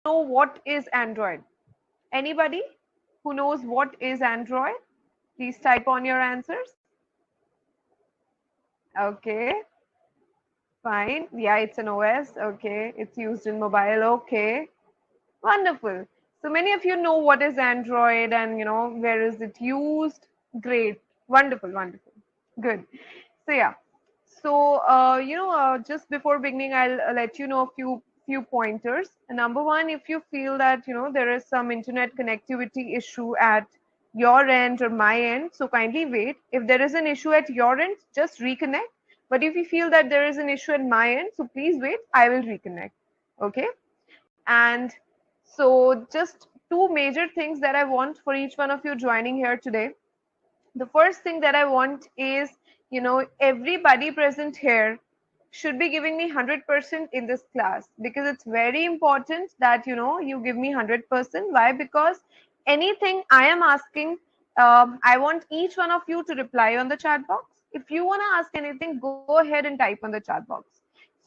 know what is Android? Anybody who knows what is Android? Please type on your answers. Okay, fine. Yeah, it's an OS. Okay, it's used in mobile. Okay, wonderful. So many of you know what is Android and where is it used. Great, wonderful, wonderful, good. So yeah, so just before beginning, I'll let you know a few pointers. Number one, if you feel that there is some internet connectivity issue at your end or my end, so kindly wait. If there is an issue at your end, just reconnect. But if you feel that there is an issue at my end, so please wait, I will reconnect. Okay. And so just two major things that I want for each one of you joining here today. The first thing that I want is, everybody present here should be giving me 100% in this class, because it's very important that, you give me 100%. Why? Because anything I am asking, I want each one of you to reply on the chat box. If you want to ask anything, go ahead and type on the chat box.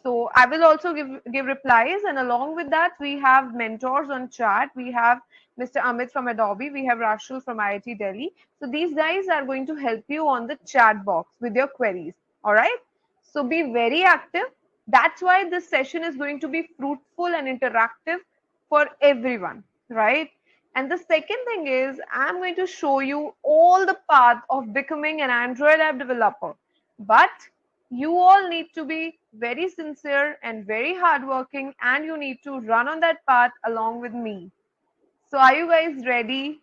So I will also give replies, and along with that, we have mentors on chat. We have Mr. Amit from Adobe. We have Rashul from IIT Delhi. So these guys are going to help you on the chat box with your queries. All right. So be very active. That's why this session is going to be fruitful and interactive for everyone, right? And the second thing is, I'm going to show you all the path of becoming an Android app developer. But you all need to be very sincere and very hardworking, and you need to run on that path along with me. So are you guys ready?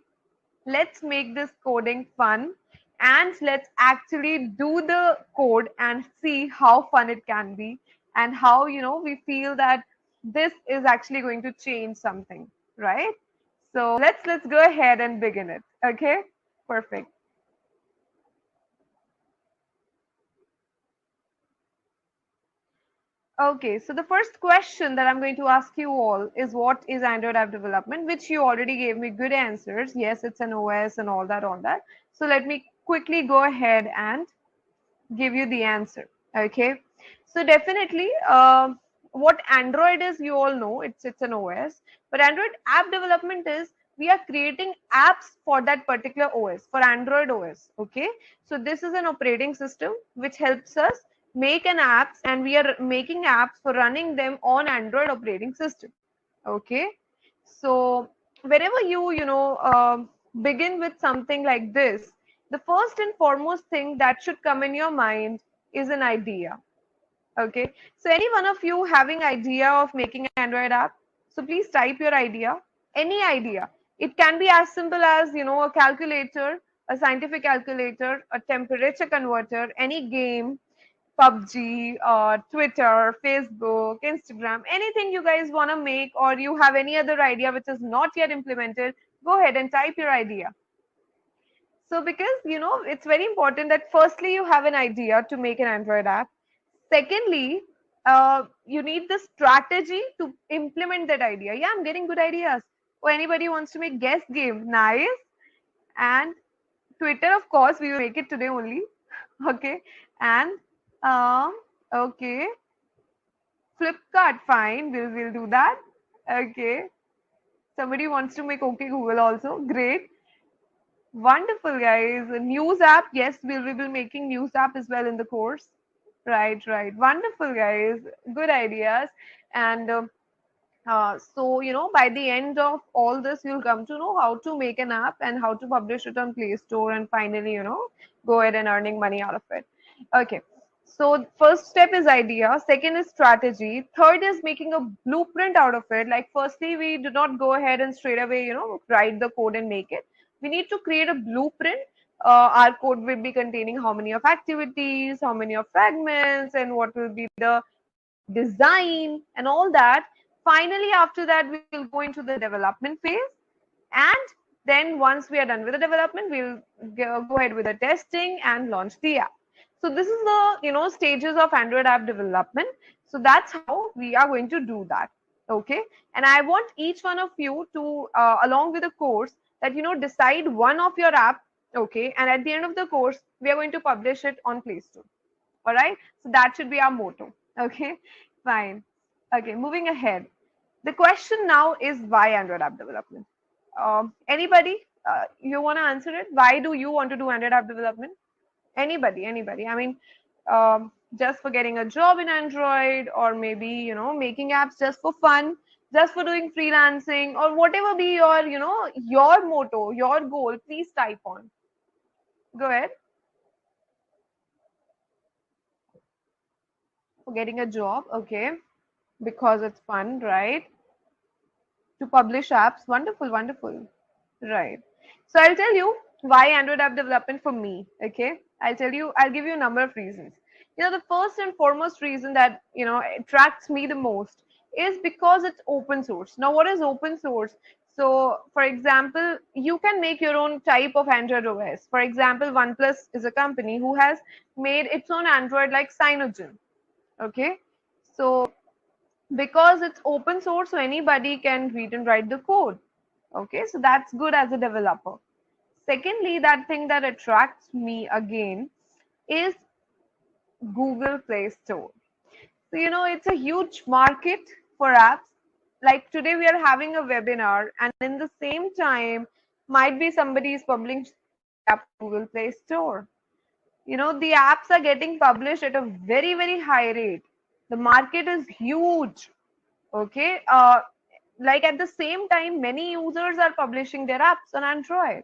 Let's make this coding fun, and let's actually do the code and see how fun it can be, and how we feel that this is actually going to change something, right? So let's go ahead and begin it. Okay, perfect. Okay, so the first question that I'm going to ask you all is, what is Android app development? Which you already gave me good answers. Yes, it's an OS and all that, all that. So let me quickly go ahead and give you the answer. Okay, so definitely, what Android is, you all know, it's an OS. But Android app development is, we are creating apps for that particular OS, for Android OS. Okay, so this is an operating system which helps us make an apps, and we are making apps for running them on Android operating system. Okay, so whenever you begin with something like this, the first and foremost thing that should come in your mind is an idea. Okay, so any one of you having idea of making an Android app, so please type your idea. Any idea. It can be as simple as a calculator, a scientific calculator, a temperature converter, any game, PUBG, Twitter, Facebook, Instagram, anything you guys want to make, or you have any other idea which is not yet implemented, go ahead and type your idea. So because it's very important that firstly you have an idea to make an Android app. Secondly, you need the strategy to implement that idea. Yeah, I'm getting good ideas. Or anybody wants to make guest game, nice. And Twitter, of course, we will make it today only. Okay, and okay, Flipkart, fine, we'll do that. Okay, somebody wants to make OK Google also, great. Wonderful, guys. A news app. Yes, we will be making news app as well in the course. Right, right. Wonderful, guys. Good ideas. And so, by the end of all this, you'll come to know how to make an app and how to publish it on Play Store, and finally, go ahead and earning money out of it. Okay. So first step is idea. Second is strategy. Third is making a blueprint out of it. Like firstly, we do not go ahead and straight away, write the code and make it. We need to create a blueprint. Our code will be containing how many of activities, how many of fragments, and what will be the design and all that. Finally, after that, we'll go into the development phase. And then once we are done with the development, we'll go ahead with the testing and launch the app. So this is the stages of Android app development. So that's how we are going to do that. Okay, and I want each one of you to along with the course, that decide one of your app. Okay, and at the end of the course, we are going to publish it on Play Store. All right, so that should be our motto. Okay, fine. Okay, moving ahead. The question now is why Android app development? Anybody? You want to answer it? Why do you want to do Android app development? Anybody. I mean, just for getting a job in Android, or maybe, making apps just for fun, just for doing freelancing, or whatever be your, your motto, your goal, please type on. Go ahead. For getting a job, okay, because it's fun, right? To publish apps, wonderful, wonderful. Right. So I'll tell you why Android app development for me. Okay. I'll give you a number of reasons. The first and foremost reason that, attracts me the most is because it's open source. Now, what is open source? So, for example, you can make your own type of Android OS. For example, OnePlus is a company who has made its own Android like Cyanogen. Okay. So, because it's open source, so anybody can read and write the code. Okay, so that's good as a developer. Secondly, that thing that attracts me again is Google Play Store. So, it's a huge market for apps. Like today, we are having a webinar, and in the same time, might be somebody is publishing app on Google Play Store. The apps are getting published at a very, very high rate. The market is huge. Okay, like at the same time, many users are publishing their apps on Android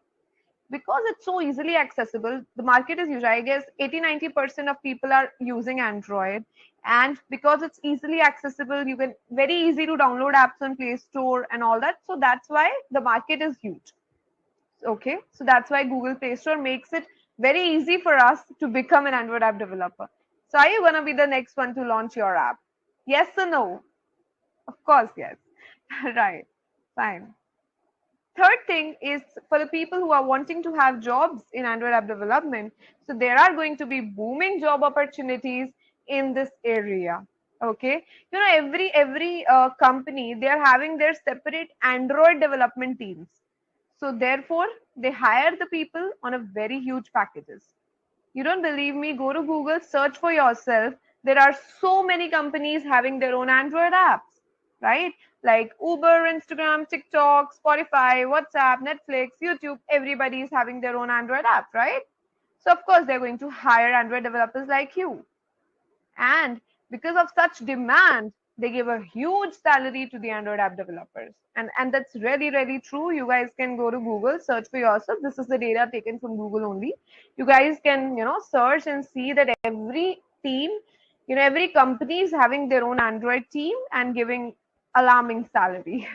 because it's so easily accessible. The market is huge. I guess 80-90% of people are using Android, and because it's easily accessible, you can very easy to download apps on Play Store and all that. So that's why the market is huge. Okay, so that's why Google Play Store makes it very easy for us to become an Android app developer. So are you gonna be the next one to launch your app? Yes or no? Of course, yes. Right. Fine. Third thing is for the people who are wanting to have jobs in Android app development. So there are going to be booming job opportunities in this area. Okay. Every company, they are having their separate Android development teams. So therefore, they hire the people on a very huge packages. You don't believe me? Go to Google, search for yourself. There are so many companies having their own Android apps, right? Like Uber, Instagram, TikTok, Spotify, WhatsApp, Netflix, YouTube. Everybody is having their own Android app, right? So of course they're going to hire Android developers like you. And because of such demand, they give a huge salary to the Android app developers. And that's really, really true. You guys can go to Google, search for yourself. This is the data taken from Google only. You guys can, search and see that every team, every company is having their own Android team and giving alarming salary.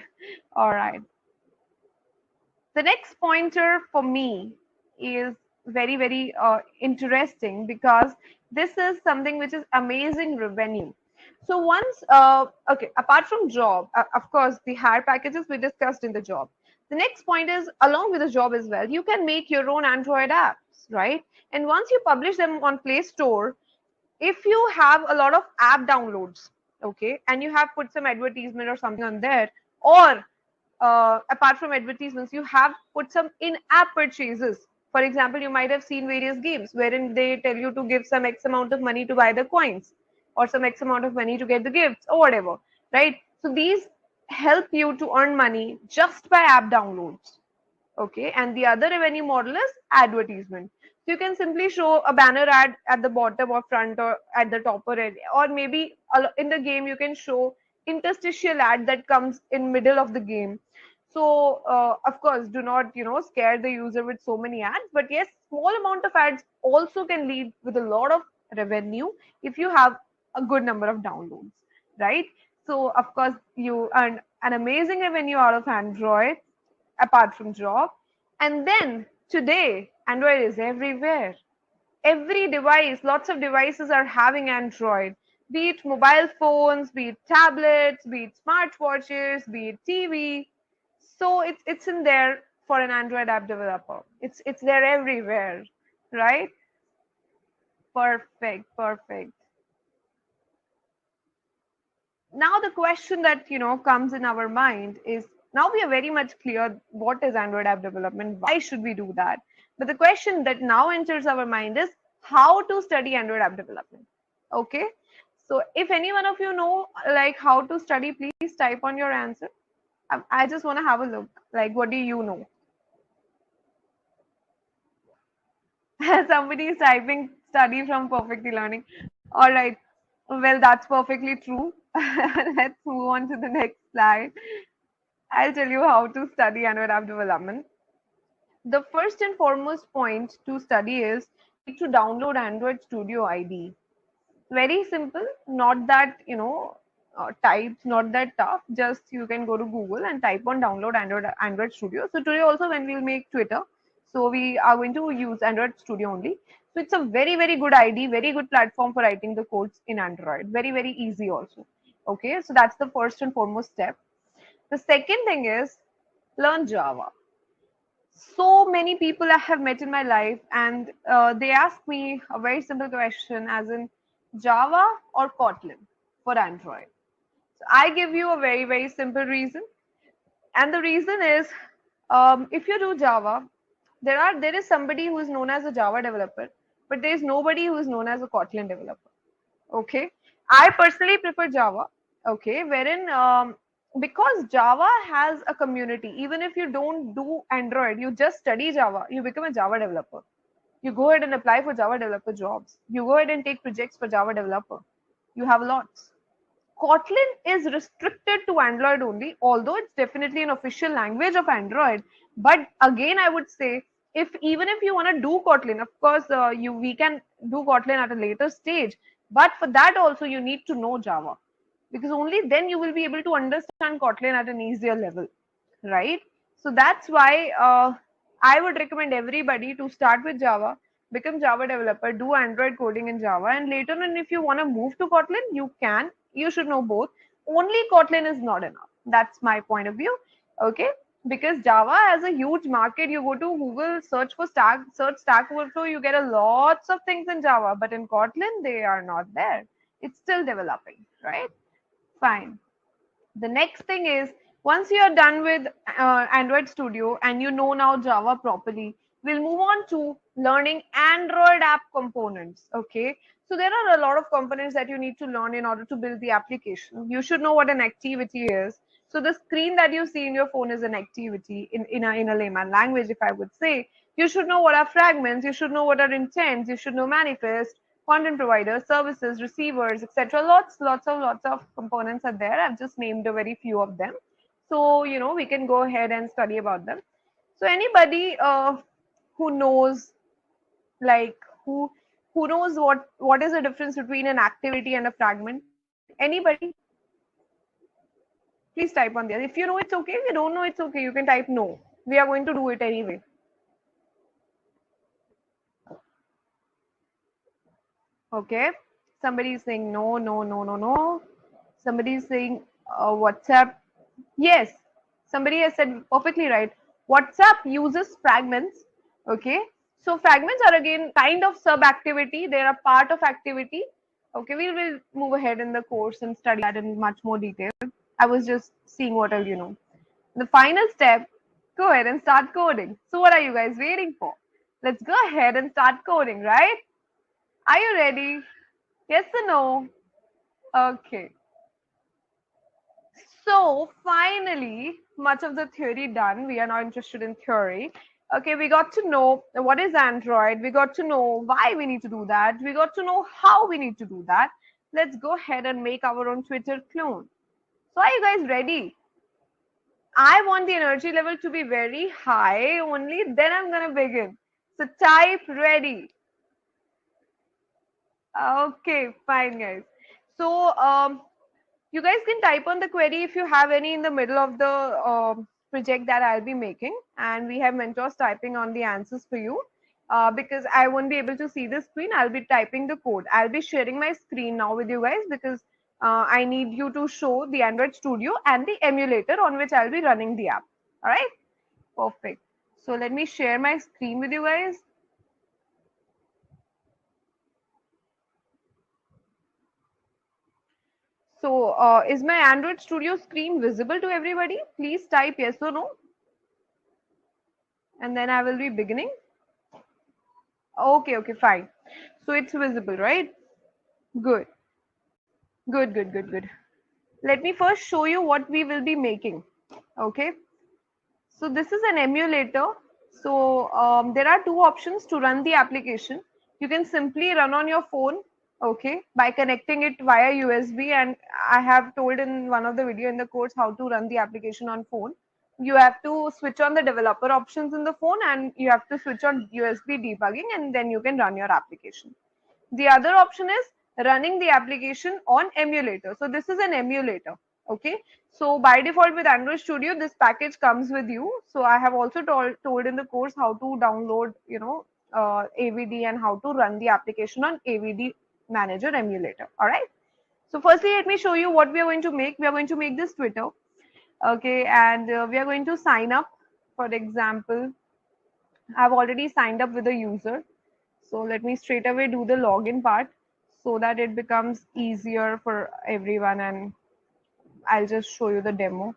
All right. The next pointer for me is very, very interesting because this is something which is amazing revenue. So once, okay, apart from job, of course, the hire packages we discussed in the job. The next point is along with the job as well, you can make your own Android apps, right? And once you publish them on Play Store, if you have a lot of app downloads, okay, and you have put some advertisement or something on there, or apart from advertisements, you have put some in-app purchases. For example, you might have seen various games wherein they tell you to give some X amount of money to buy the coins or some X amount of money to get the gifts or whatever, right? So these help you to earn money just by app downloads. Okay, and the other revenue model is advertisement. So you can simply show a banner ad at the bottom or front or at the top or maybe in the game you can show interstitial ad that comes in middle of the game. So of course, do not scare the user with so many ads, but yes, small amount of ads also can lead with a lot of revenue if you have a good number of downloads, right? So of course you earn an amazing revenue out of Android apart from job. And then today, Android is everywhere. Every device, lots of devices are having Android, be it mobile phones, be it tablets, be it smartwatches, be it TV. So it's in there for an Android app developer. It's there everywhere, right? Perfect, perfect. Now the question that comes in our mind is, now we are very much clear what is Android app development, why should we do that, but the question that now enters our mind is how to study Android app development. Okay, So if any one of you know like how to study, please type on your answer. I just want to have a look. Like, what do you know? Somebody is typing study from perfectly learning. All right. Well, that's perfectly true. Let's move on to the next slide. I'll tell you how to study Android app development. The first and foremost point to study is you need to download Android Studio ID. Very simple, not that, types, not that tough. Just you can go to Google and type on download Android Studio. So today also when we'll make Twitter, so we are going to use Android Studio only. So it's a very, very good ID, very good platform for writing the codes in Android. Very, very easy also. Okay, so that's the first and foremost step. The second thing is learn Java. So many people I have met in my life, and they ask me a very simple question, as in Java or Kotlin for Android. So I give you a very, very simple reason, and the reason is, if you do Java, there is somebody who is known as a Java developer, but there is nobody who is known as a Kotlin developer. Okay, I personally prefer Java. Okay, wherein because Java has a community. Even if you don't do Android, you just study Java, you become a Java developer. You go ahead and apply for Java developer jobs. You go ahead and take projects for Java developer. You have lots. Kotlin is restricted to Android only, although it's definitely an official language of Android. But again, I would say, if even if you want to do Kotlin, of course, we can do Kotlin at a later stage. But for that also, you need to know Java, because only then you will be able to understand Kotlin at an easier level, right? So that's why I would recommend everybody to start with Java, become Java developer, do Android coding in Java, and later on, if you want to move to Kotlin, you can. You should know both. Only Kotlin is not enough. That's my point of view. Okay, because Java has a huge market. You go to Google, search Stack Overflow, you get a lots of things in Java, but in Kotlin they are not there. It's still developing, right? Fine. The next thing is, once you are done with Android Studio and you know now Java properly, we'll move on to learning Android app components. Okay, so there are a lot of components that you need to learn in order to build the application. You should know what an activity is. So the screen that you see in your phone is an activity in a layman language, if I would say. You should know what are fragments, you should know what are intents, you should know manifest, content providers, services, receivers, etc. Lots of components are there. I've just named a very few of them. So, we can go ahead and study about them. So anybody who knows, like, who knows what is the difference between an activity and a fragment? Anybody? Please type on there. If you know, it's okay. If you don't know, it's okay. You can type no. We are going to do it anyway. Okay. Somebody is saying no, no, no, no, no. Somebody is saying WhatsApp. Yes. Somebody has said perfectly right. WhatsApp uses fragments. Okay. So fragments are again kind of sub activity. They are part of activity. Okay. We will move ahead in the course and study that in much more detail. I was just seeing what else you know. The final step, go ahead and start coding. So what are you guys waiting for? Let's go ahead and start coding, right? Are you ready? Yes or no? Okay. So finally, much of the theory done. We are now interested in theory. Okay, we got to know what is Android. We got to know why we need to do that. We got to know how we need to do that. Let's go ahead and make our own Twitter clone. So are you guys ready? I want the energy level to be very high. Only then I'm gonna begin. So type ready. Okay, fine, guys. So you guys can type on the query if you have any in the middle of the project that I'll be making, and we have mentors typing on the answers for you. Because I won't be able to see the screen, I'll be typing the code. I'll be sharing my screen now with you guys, because I need you to show the Android Studio and the emulator on which I'll be running the app. All right, perfect. So let me share my screen with you guys. So, is my Android Studio screen visible to everybody? Please type yes or no. And then I will be beginning. Okay, okay, fine. So it's visible, right? Good. Good, good, good, good. Let me first show you what we will be making. Okay. So this is an emulator. So there are two options to run the application. You can simply run on your phone, okay, by connecting it via USB. And I have told in one of the video in the course how to run the application on phone. You have to switch on the developer options in the phone, and you have to switch on USB debugging, and then you can run your application. The other option is running the application on emulator. So this is an emulator. Okay. So by default with Android Studio, this package comes with you. So I have also told in the course how to download, AVD and how to run the application on AVD Manager emulator. All right. So firstly, let me show you what we are going to make. We are going to make this Twitter. Okay. And we are going to sign up. For example, I've already signed up with a user. So let me straight away do the login part so that it becomes easier for everyone, and I'll just show you the demo.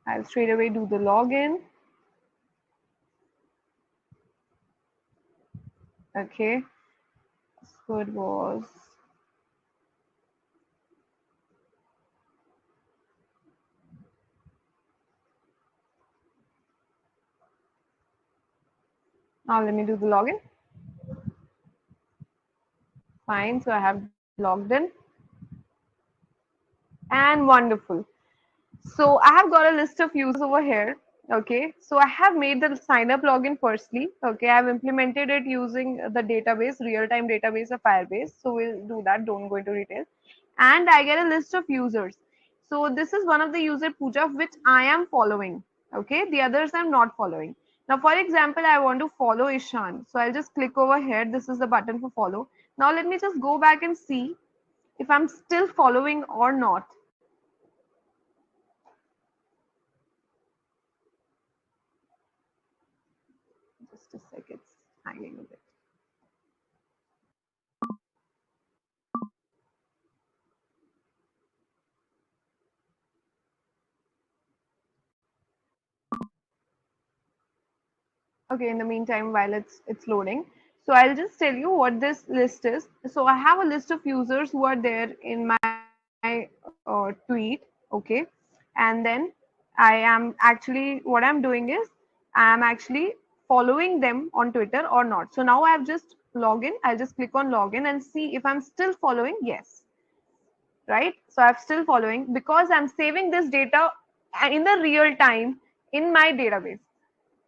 I'll straight away do the login. Okay. So it was, now let me do the login. Fine. So I have logged in and wonderful. So I have got a list of users over here. Okay, so I have made the sign up login firstly. Okay, I've implemented it using the database, real-time database of Firebase. So we'll do that. Don't go into detail. And I get a list of users. So this is one of the user Pooja which I am following. Okay, the others I'm not following. Now, for example, I want to follow Ishan. So I'll just click over here. This is the button for follow. Now let me just go back and see if I'm still following or not. Just a second, it's hanging a bit. Okay, in the meantime, while it's loading, so I'll just tell you what this list is. So I have a list of users who are there in my tweet, okay, and then I am actually what I'm doing is I am actually following them on Twitter or not. So now I've just log in. I'll just click on login and see if I'm still following. Yes, right. So I'm still following because I'm saving this data in the real time in my database.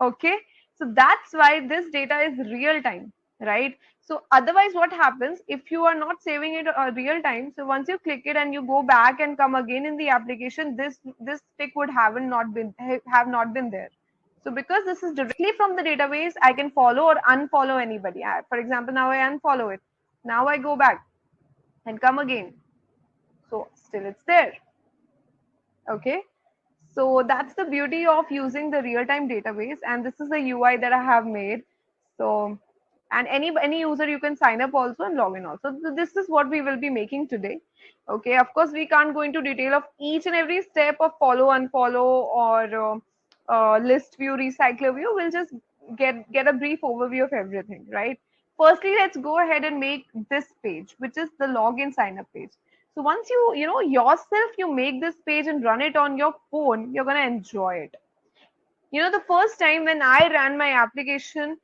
Okay, so that's why this data is real time, right? So otherwise what happens if you are not saving it real time, so once you click it and you go back and come again in the application, this tick would have not been there. So because this is directly from the database, I can follow or unfollow anybody. For example, now I unfollow it. Now I go back and come again, so still it's there. Okay, so that's the beauty of using the real-time database, and this is the UI that I have made. So, and any user you can sign up also and log in also. So this is what we will be making today. Okay, of course we can't go into detail of each and every step of follow, unfollow, or list view, recycler view. We'll just get a brief overview of everything, right? Firstly, let's go ahead and make this page, which is the login sign up page. So once you know yourself, you make this page and run it on your phone, you're gonna enjoy it. You know, the first time when I ran my application,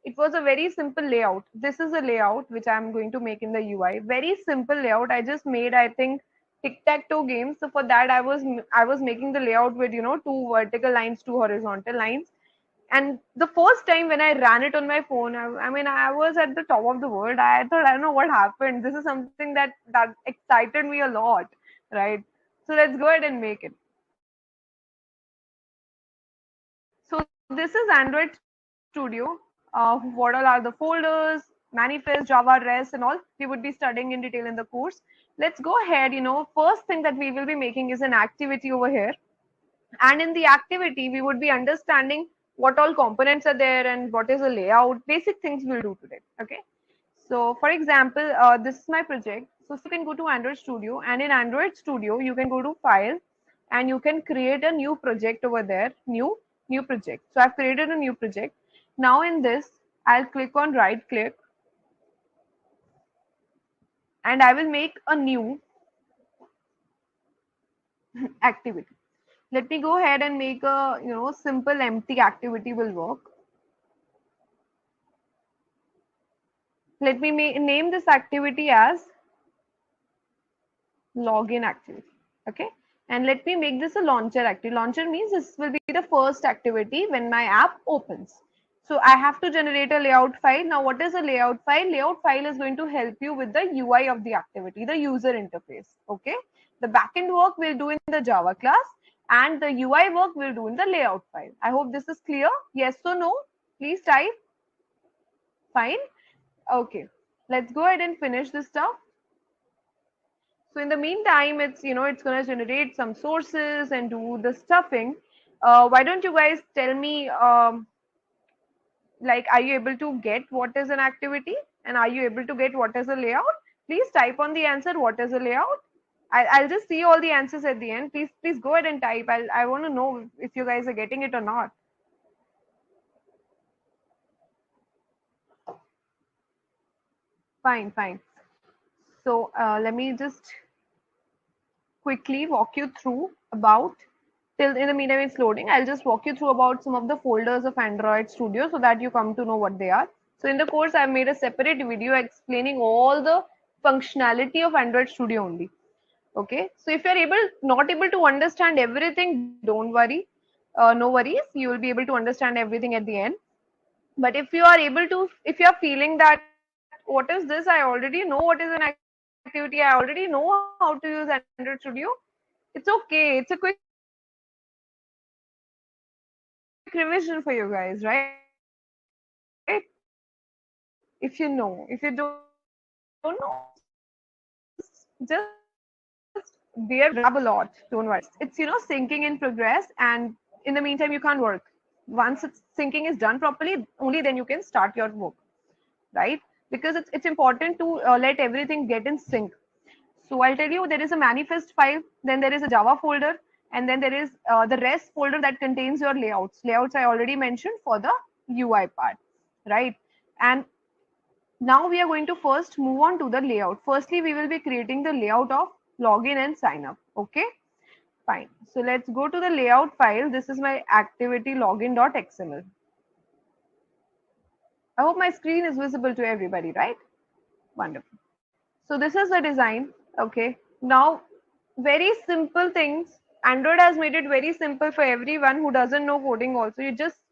it was a very simple layout. This is a layout which I'm going to make in the UI. Very simple layout. I just made, I think, tic-tac-toe game. So for that, I was making the layout with two vertical lines, two horizontal lines. And the first time when I ran it on my phone, I mean, I was at the top of the world. I thought, I don't know what happened. This is something that excited me a lot, right? So let's go ahead and make it. So this is Android Studio. What all are the folders, manifest, Java, REST, and all we would be studying in detail in the course. Let's go ahead. First thing that we will be making is an activity over here. And in the activity, we would be understanding what all components are there and what is the layout, basic things we'll do today. Okay. So for example, this is my project. So you can go to Android Studio, and in Android Studio, you can go to File, and you can create a new project over there, new project. So I've created a new project. Now in this, I'll click on right click, and I will make a new activity. Let me go ahead and make a, simple empty activity will work. Let me name this activity as login activity. Okay. And let me make this a launcher activity. Launcher means this will be the first activity when my app opens. So I have to generate a layout file. Now, what is a layout file? Layout file is going to help you with the UI of the activity, the user interface. Okay. The backend work we'll do in the Java class, and the UI work we'll do in the layout file. I hope this is clear. Yes or no? Please type. Fine. Okay. Let's go ahead and finish this stuff. So in the meantime, it's going to generate some sources and do the stuffing. Why don't you guys tell me, like, are you able to get what is an activity, and are you able to get what is a layout? Please type on the answer what is a layout. I'll just see all the answers at the end. Please go ahead and type. I want to know if you guys are getting it or not. Fine, fine. So let me just quickly walk you through about, till in the meantime it's loading, I'll just walk you through about some of the folders of Android Studio so that you come to know what they are. So in the course, I've made a separate video explaining all the functionality of Android Studio only. Okay. So if you're not able to understand everything, don't worry. No worries. You will be able to understand everything at the end. But if you are able to, if you are feeling that, what is this? I already know what is an activity. I already know how to use Android Studio. It's okay. It's a quick revision for you guys, right? If you know, if you don't know, just bear with me. I'll grab a lot. Don't worry. It's syncing in progress, and in the meantime, you can't work. Once it's syncing is done properly, only then you can start your work, right? Because it's important to let everything get in sync. So I'll tell you, there is a manifest file, then there is a Java folder, and then there is the rest folder that contains your layouts. Layouts I already mentioned for the UI part, right? And now we are going to first move on to the layout. Firstly, we will be creating the layout of login and sign up. Okay, fine. So let's go to the layout file. This is my activity login.xml. I hope my screen is visible to everybody, right? Wonderful. So this is the design. Okay. Now, very simple things. Android has made it very simple for everyone who doesn't know coding also.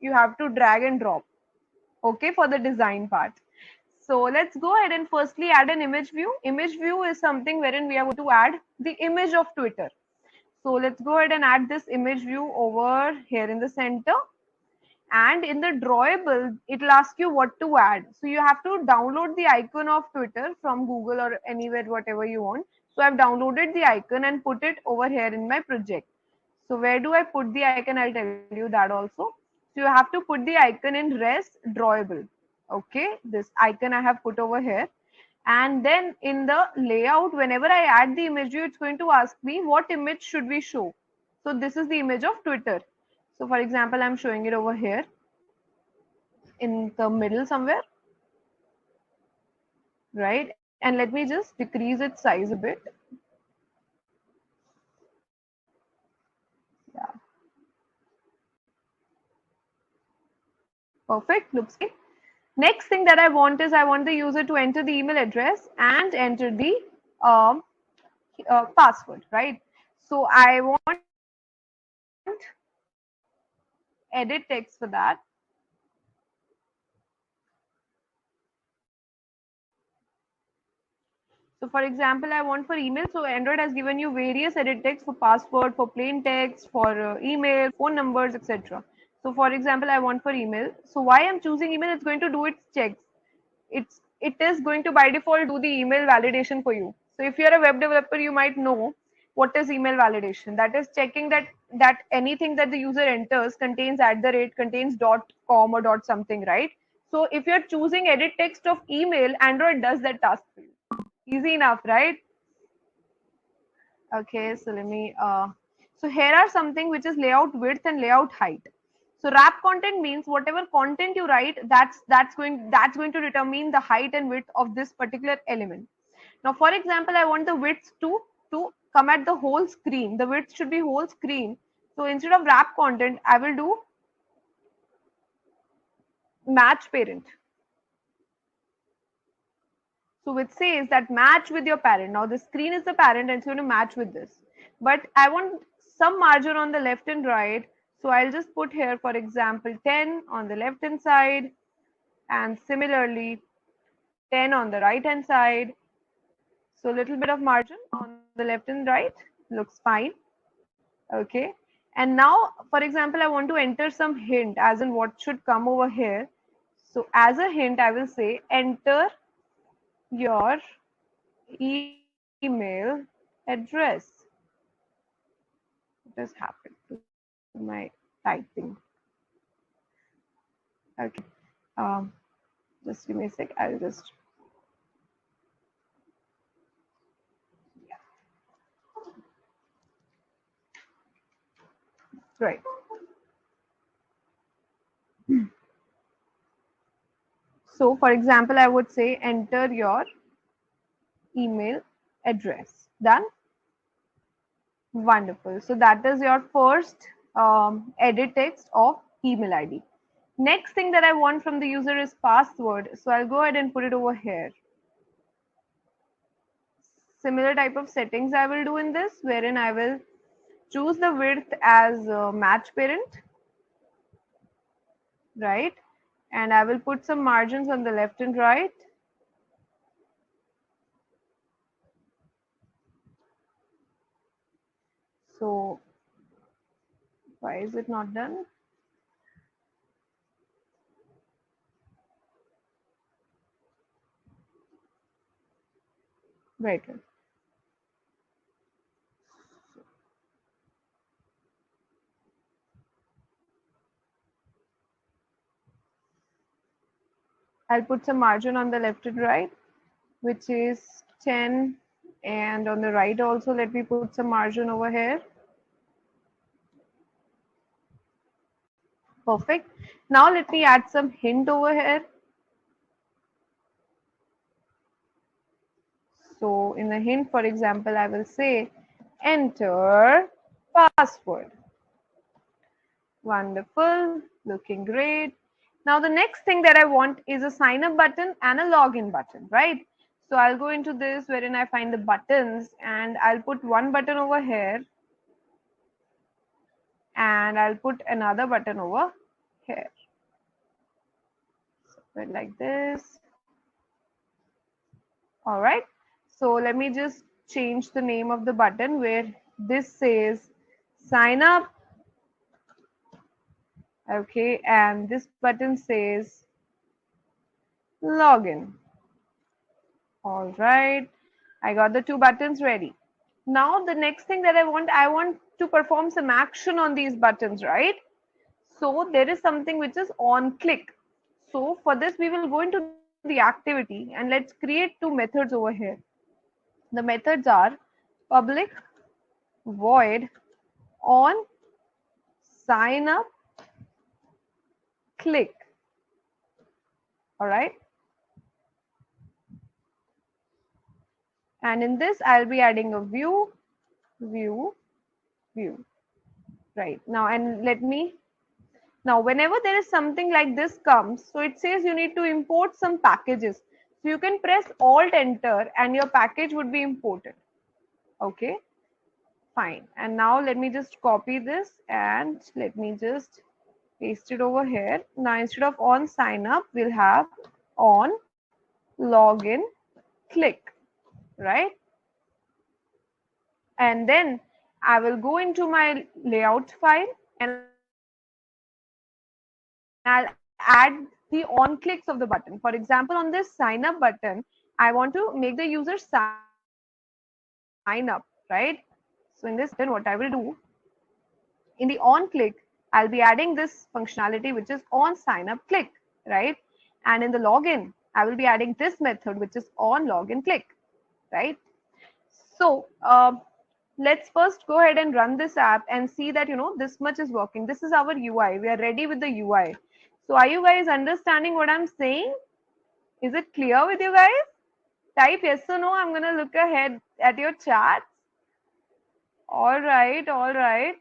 You have to drag and drop. Okay, for the design part. So let's go ahead and firstly add an image view. Image view is something wherein we are going to add the image of Twitter. So let's go ahead and add this image view over here in the center. And in the drawable, it'll ask you what to add. So you have to download the icon of Twitter from Google or anywhere, whatever you want. So I've downloaded the icon and put it over here in my project. So where do I put the icon? I'll tell you that also. So you have to put the icon in res drawable. Okay, this icon I have put over here. And then in the layout, whenever I add the image view, it's going to ask me what image should we show. So this is the image of Twitter. So for example, I'm showing it over here in the middle somewhere, right? And let me just decrease its size a bit. Yeah. Perfect, looks great. Next thing that I want is I want the user to enter the email address and enter the um, password, right? So I want edit text for that. So for example, I want for email. So Android has given you various edit text for password, for plain text, for email, phone numbers, etc. So for example, I want for email. So why I'm choosing email? It's going to do its checks. It is going to by default do the email validation for you. So if you're a web developer, you might know what is email validation. That is checking that anything that the user enters contains @ contains .com or dot something, right? So if you're choosing edit text of email, Android does that task for you. Easy enough, right? Okay, so let me So here are something which is layout width and layout height. So wrap content means whatever content you write, that's going to determine the height and width of this particular element. Now, for example, I want the width to come at the whole screen. The width should be whole screen. So instead of wrap content, I will do match parent. So which says that match with your parent. Now the screen is the parent and it's going to match with this. But I want some margin on the left and right. So I'll just put here, for example, 10 on the left hand side and similarly 10 on the right hand side. So a little bit of margin on the left and right looks fine. Okay. And now, for example, I want to enter some hint as in what should come over here. So as a hint, I will say enter your email address. What has happened to my typing? Okay. Just give me a sec. I'll just. Right. So, for example, I would say enter your email address. Done? Wonderful. So that is your first edit text of email ID. Next thing that I want from the user is password. So I'll go ahead and put it over here. Similar type of settings I will do in this, wherein I will choose the width as match parent, right? And I will put some margins on the left and right. So why is it not done? Right. I'll put some margin on the left and right, which is 10, and on the right also let me put some margin over here. Perfect. Now let me add some hint over here. So in the hint, for example, I will say enter password. Wonderful, looking great. Now the next thing that I want is a sign up button and a login button, right? So I'll go into this wherein I find the buttons and I'll put one button over here and I'll put another button over here. So like this. All right. So let me just change the name of the button where this says sign up. Okay. And this button says login. All right. I got the two buttons ready. Now the next thing that I want to perform some action on these buttons, right? So there is something which is on click. So for this, we will go into the activity and let's create two methods over here. The methods are public void on sign up click. All right. And in this, I'll be adding a view. Right now, and now whenever there is something like this comes, so it says you need to import some packages. So you can press Alt Enter and your package would be imported. Okay, fine. And now let me just copy this and let me just paste it over here. Now instead of on sign up, we'll have on login click, right? And then I will go into my layout file and I'll add the on clicks of the button. For example, on this sign up button, I want to make the user sign up, right? So in this button, what I will do in the on click, I'll be adding this functionality which is on sign up click, right? And in the login, I will be adding this method which is on login click, right? So let's first go ahead and run this app and see that, this much is working. This is our UI. We are ready with the UI. So are you guys understanding what I'm saying? Is it clear with you guys? Type yes or no. I'm going to look ahead at your chats. All right, all right.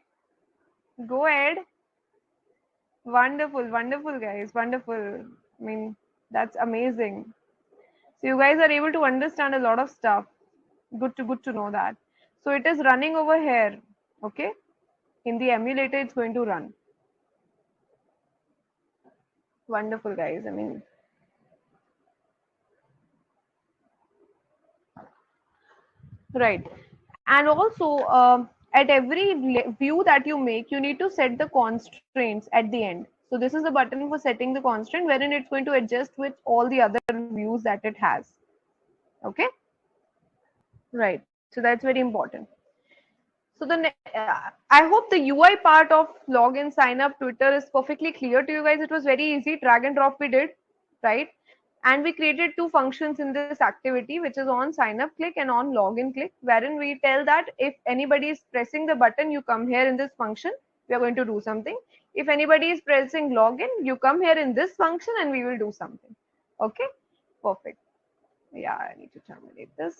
Go ahead. Wonderful, wonderful, guys. Wonderful. I mean, that's amazing. So you guys are able to understand a lot of stuff. Good to know that. So it is running over here. Okay. In the emulator, it's going to run. Wonderful, guys. I mean, right. And also, at every view that you make, you need to set the constraints at the end. So this is a button for setting the constraint, wherein it's going to adjust with all the other views that it has. Okay. Right. So that's very important. So I hope the UI part of login, sign up, Twitter is perfectly clear to you guys. It was very easy. Drag and drop we did, right? And we created two functions in this activity, which is on sign up click and on login click, wherein we tell that if anybody is pressing the button, you come here in this function, we are going to do something. If anybody is pressing login, you come here in this function and we will do something. Okay, perfect. Yeah, I need to terminate this.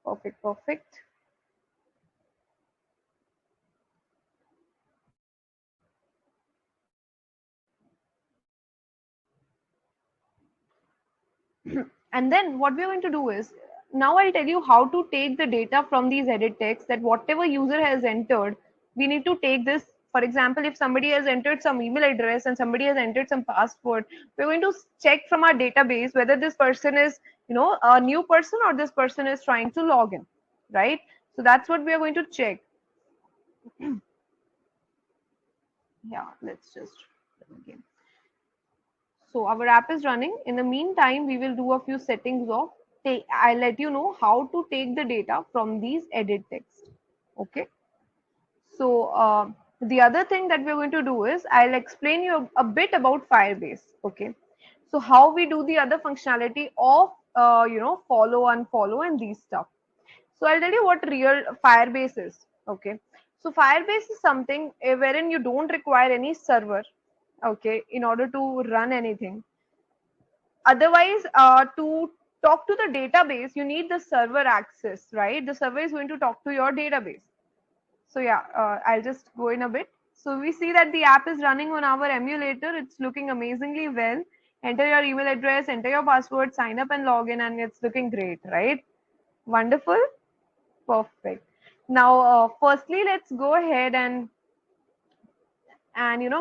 Perfect, perfect. And then what we're going to do is, now I'll tell you how to take the data from these edit text, that whatever user has entered, we need to take this. For example, if somebody has entered some email address and somebody has entered some password, we're going to check from our database whether this person is, a new person or this person is trying to log in, right? So that's what we are going to check. Yeah, let's just again. So our app is running. In the meantime, we will do a few settings of I'll let you know how to take the data from these edit text. Okay. So the other thing that we're going to do is I'll explain you a bit about Firebase. Okay. So how we do the other functionality of follow, unfollow, and these stuff. So I'll tell you what real Firebase is. Okay. So Firebase is something wherein you don't require any server, okay, in order to run anything. Otherwise, to talk to the database, you need the server access, right? The server is going to talk to your database. So yeah, I'll just go in a bit. So we see that the app is running on our emulator. It's looking amazingly well. Enter your email address, enter your password, sign up and log in, and it's looking great, right? Wonderful. Perfect. Now, firstly, let's go ahead and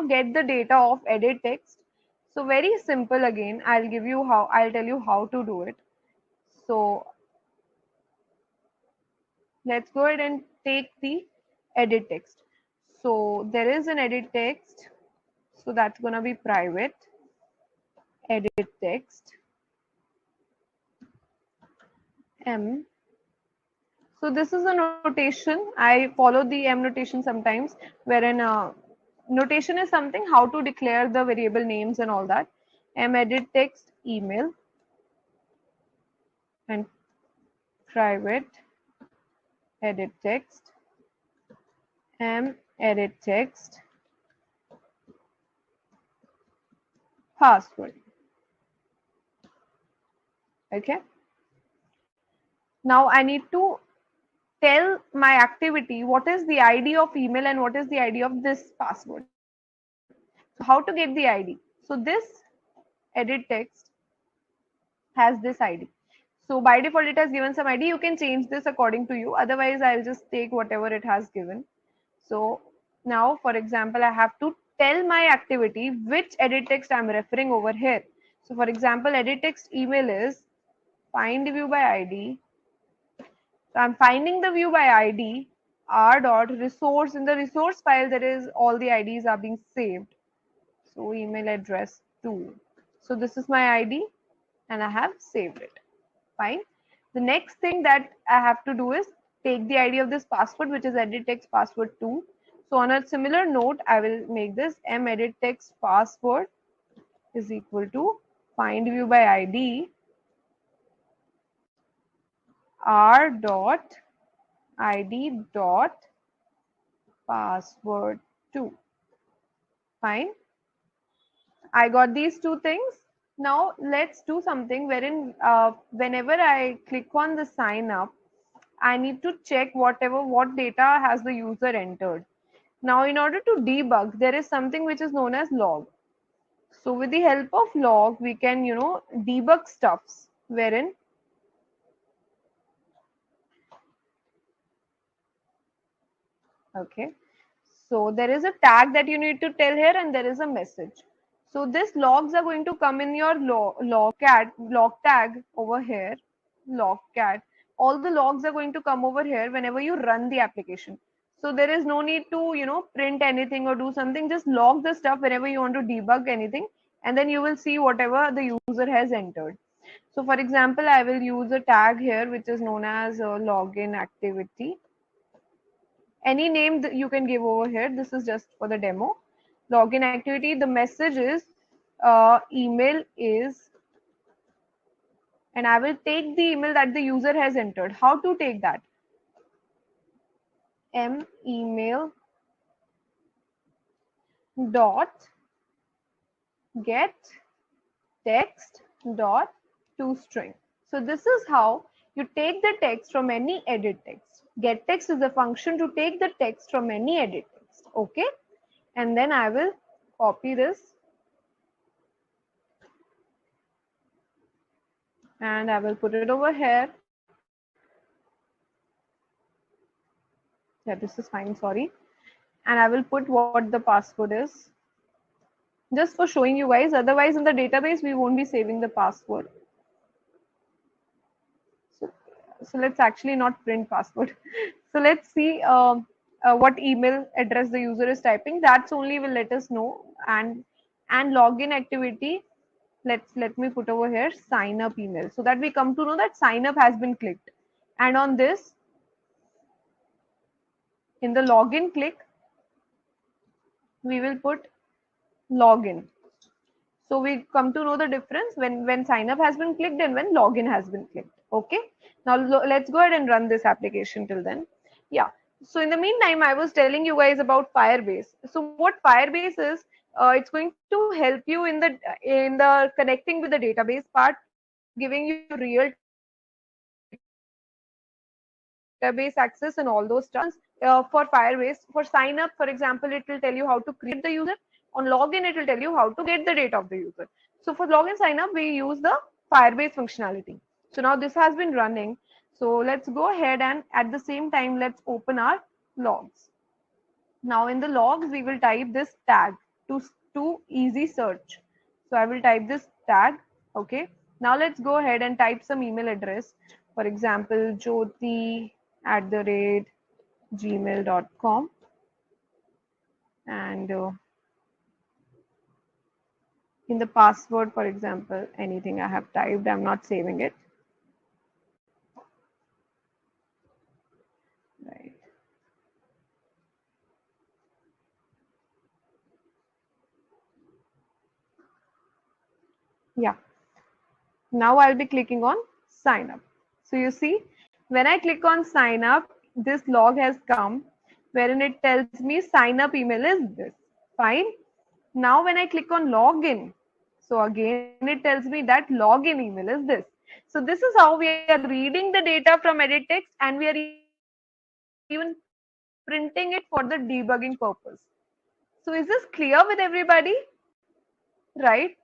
get the data of edit text. So very simple again. I'll tell you how to do it. So let's go ahead and take the edit text. So there is an edit text. So that's going to be private edit text M. So this is a notation. I follow the M notation sometimes, wherein notation is something how to declare the variable names and all that. M edit text email and private edit text M edit text password. Okay. Now I need to tell my activity what is the ID of email and what is the ID of this password. So how to get the ID? So this edit text has this ID. So by default it has given some ID. You can change this according to you. Otherwise I'll just take whatever it has given. So now for example I have to tell my activity which edit text I'm referring over here. So for example edit text email is find view by ID. So I'm finding the view by ID r dot resource. In the resource file there is all the IDs are being saved. So email address 2. So this is my ID and I have saved it. Fine. The next thing that I have to do is take the ID of this password, which is edit text password 2. So on a similar note, I will make this m edit text password is equal to find view by ID r dot id dot password 2. Fine. I got these two things. Now let's do something wherein whenever I click on the sign up, I need to check what data has the user entered. Now in order to debug, there is something which is known as log. So with the help of log, we can, debug stuffs wherein, okay. So there is a tag that you need to tell here and there is a message. So these logs are going to come in your log tag over here, log cat. All the logs are going to come over here whenever you run the application. So there is no need to, print anything or do something. Just log the stuff whenever you want to debug anything, and then you will see whatever the user has entered. So for example, I will use a tag here which is known as login activity. Any name that you can give over here. This is just for the demo. Login activity. The message is email is, and I will take the email that the user has entered. How to take that? Email dot get text dot toString. So this is how you take the text from any edit text. Get text is a function to take the text from any edit text. Okay. And then I will copy this and I will put it over here. Yeah, this is fine, sorry. And I will put what the password is. Just for showing you guys, otherwise in the database, we won't be saving the password. So let's actually not print password. So let's see what email address the user is typing. That's only will let us know. And login activity, let me put over here sign up email, so that we come to know that sign up has been clicked. And on this, in the login click, we will put login. So we come to know the difference when sign up has been clicked and when login has been clicked. Okay. Now let's go ahead and run this application till then. Yeah. So in the meantime, I was telling you guys about Firebase. So what Firebase is, it's going to help you in the connecting with the database part, giving you real-time database access and all those stuff. For Firebase, for sign up, for example, it will tell you how to create the user. On login, it will tell you how to get the data of the user. So for login sign up, we use the Firebase functionality. So now this has been running. So let's go ahead and at the same time, let's open our logs. Now in the logs, we will type this tag to easy search. So I will type this tag. Okay. Now let's go ahead and type some email address. For example, jyoti@gmail.com. And in the password, for example, anything I have typed, I'm not saving it. Right. Yeah. Now I'll be clicking on sign up. So you see, when I click on sign up, this log has come wherein it tells me sign up email is this. Fine. Now when I click on login, so again it tells me that login email is this. So this is how we are reading the data from edit text, and we are even printing it for the debugging purpose. So is this clear with everybody? Right.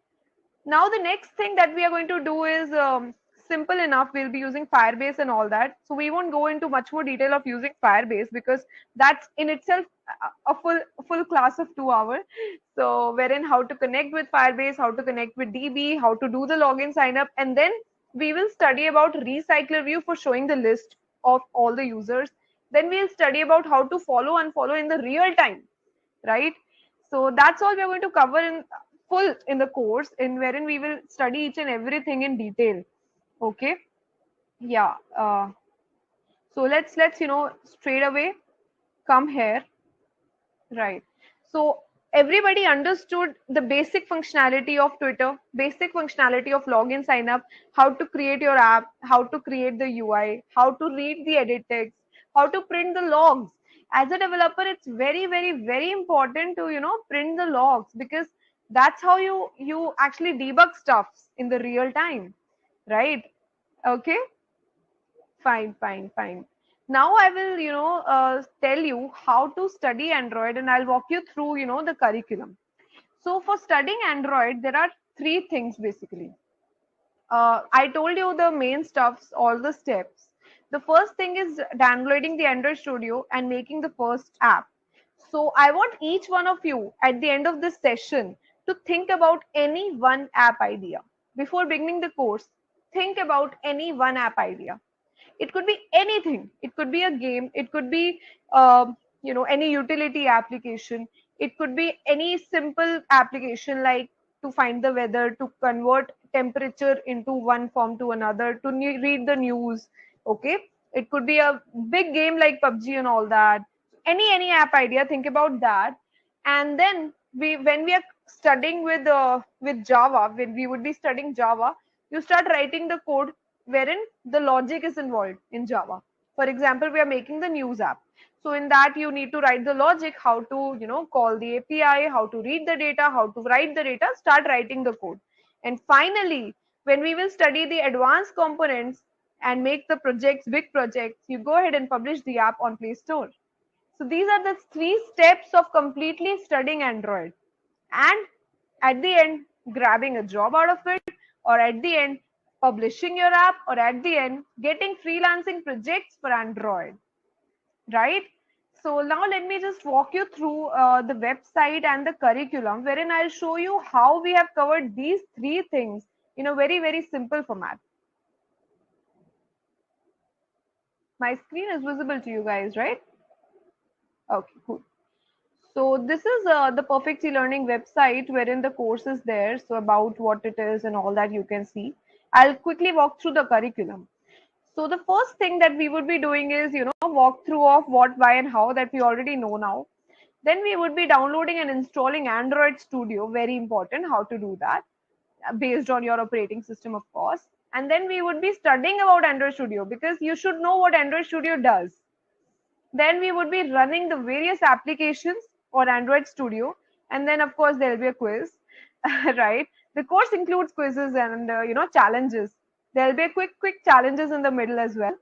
Now the next thing that we are going to do is simple enough. We'll be using Firebase and all that. So we won't go into much more detail of using Firebase because that's in itself a full class of 2 hours. So wherein how to connect with Firebase, how to connect with DB, how to do the login sign up, and then we will study about recycler view for showing the list of all the users. Then we'll study about how to follow unfollow in the real time, right? So that's all we're going to cover in full in the course, in wherein we will study each and everything in detail. Okay. Yeah. So let's straight away come here. Right. So everybody understood the basic functionality of Twitter, basic functionality of login sign up, how to create your app, how to create the UI, how to read the edit text, how to print the logs. As a developer, it's very, very, very important to, print the logs, because that's how you actually debug stuffs in the real time, right? Okay, fine, fine, fine. Now I will, tell you how to study Android, and I'll walk you through, the curriculum. So for studying Android, there are three things basically. I told you the main stuffs, all the steps. The first thing is downloading the Android Studio and making the first app. So I want each one of you at the end of this session to think about any one app idea. Before beginning the course, think about any one app idea. It could be anything. It could be a game. It could be any utility application. It could be any simple application like to find the weather, to convert temperature into one form to another, to read the news. Okay, it could be a big game like PUBG and all that. Any app idea, think about that. And then when we are studying with Java, when we would be studying Java, you start writing the code wherein the logic is involved in Java. For example, we are making the news app. So in that, you need to write the logic, how to, call the API, how to read the data, how to write the data, start writing the code. And finally, when we will study the advanced components and make the projects, big projects, you go ahead and publish the app on Play Store. So these are the three steps of completely studying Android. And at the end, grabbing a job out of it, or at the end, publishing your app, or at the end, getting freelancing projects for Android, right? So now let me just walk you through the website and the curriculum, wherein I'll show you how we have covered these three things in a very, very simple format. My screen is visible to you guys, right? Okay, cool. So this is the Perfect E-Learning website wherein the course is there. So about what it is and all that you can see. I'll quickly walk through the curriculum. So the first thing that we would be doing is, walk through of what, why, and how that we already know now. Then we would be downloading and installing Android Studio. Very important how to do that based on your operating system, of course. And then we would be studying about Android Studio because you should know what Android Studio does. Then we would be running the various applications or Android Studio, and then of course there will be a quiz, right? The course includes quizzes and challenges. There will be a quick challenges in the middle as well,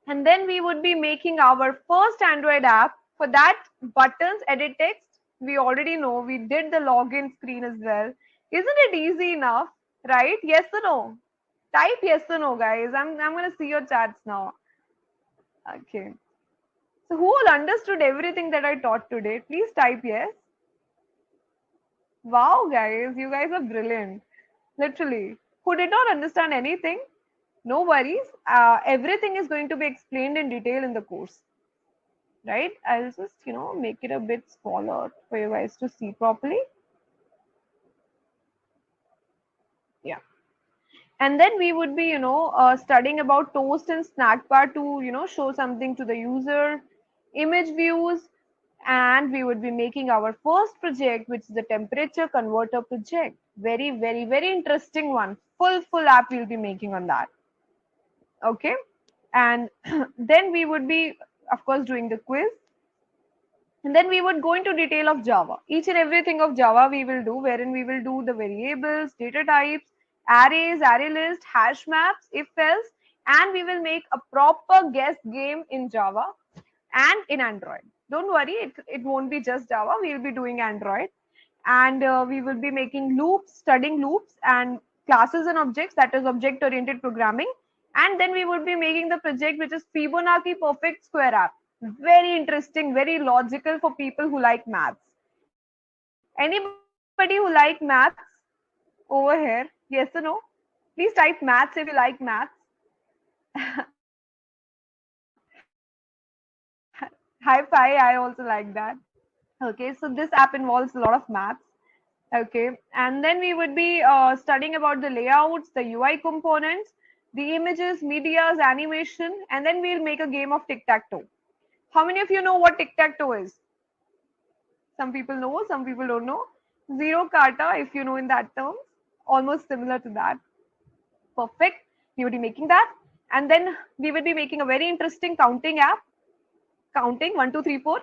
and then we would be making our first Android app. For that, buttons, edit text. We already know. We did the login screen as well. Isn't it easy enough, right? Yes or no? Type yes or no, guys. I'm gonna see your chats now. Okay. So who all understood everything that I taught today? Please type yes. Wow, guys, you guys are brilliant. Literally. Who did not understand anything? No worries. Everything is going to be explained in detail in the course. Right? I'll just, make it a bit smaller for you guys to see properly. Yeah. And then we would be, studying about toast and snack bar to, show something to the user, image views, and we would be making our first project, which is the temperature converter project. Very, very, very interesting one. Full app we'll be making on that. Okay. And then we would be, of course, doing the quiz. And then we would go into detail of Java. Each and everything of Java we will do, wherein we will do the variables, data types, arrays, array list, hash maps, if else, and we will make a proper guess game in Java and in Android. Don't worry, it won't be just Java. We will be doing Android, and we will be making loops, studying loops and classes and objects, that is object oriented programming. And then we would be making the project which is Fibonacci perfect square app. Very interesting, very logical for people who like maths. Anybody who like maths over here? Yes or no? Please type maths if you like maths. Hi, Pi, I also like that. Okay, so this app involves a lot of maths. Okay, and then we would be studying about the layouts, the UI components, the images, medias, animation, and then we'll make a game of tic-tac-toe. How many of you know what tic-tac-toe is? Some people know, some people don't know. Zero kata, if you know in that term, almost similar to that. Perfect. We would be making that. And then we will be making a very interesting counting app, counting 1, 2, 3, 4.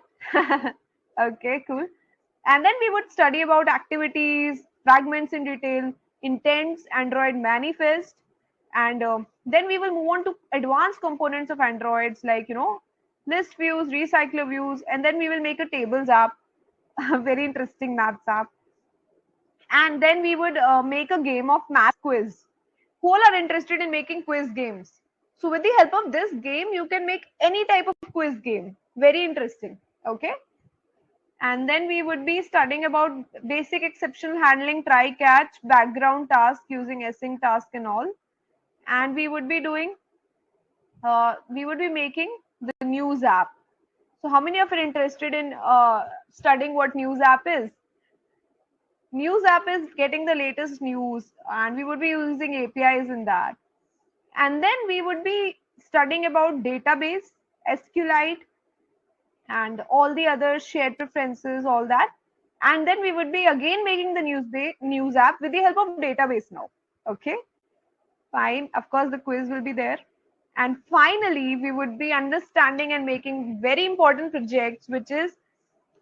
Okay, cool. And then we would study about activities, fragments in detail, intents, Android manifest, and then we will move on to advanced components of Androids like list views, recycler views, and then we will make a tables app, a very interesting maths app, and then we would make a game of math quiz. Who all are interested in making quiz games? So with the help of this game, you can make any type of quiz game. Very interesting. Okay. And then we would be studying about basic exception handling, try catch, background task using async task and all. And we would be making the news app. So how many of you are interested in studying what news app is? News app is getting the latest news, and we would be using APIs in that. And then we would be studying about database, SQLite, and all the other shared preferences, all that. And then we would be again making the news app with the help of database now. Okay, fine. Of course, the quiz will be there. And finally, we would be understanding and making very important projects, which is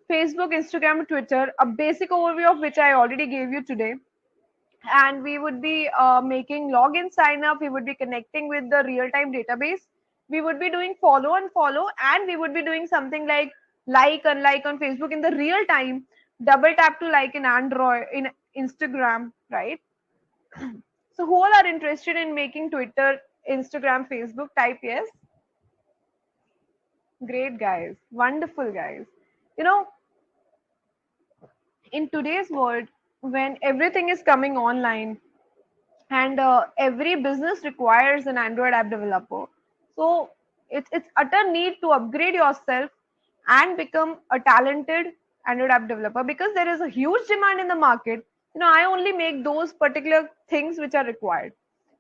Facebook, Instagram, Twitter, a basic overview of which I already gave you today. And we would be making login sign up. We would be connecting with the real-time database. We would be doing follow and follow, and we would be doing something like unlike on Facebook in the real time, double tap to like in Android, in Instagram, right? So who all are interested in making Twitter, Instagram, Facebook? Type yes. Great guys, wonderful guys. You know, in today's world, when everything is coming online, and every business requires an Android app developer. So it's utter need to upgrade yourself and become a talented Android app developer, because there is a huge demand in the market. I only make those particular things which are required,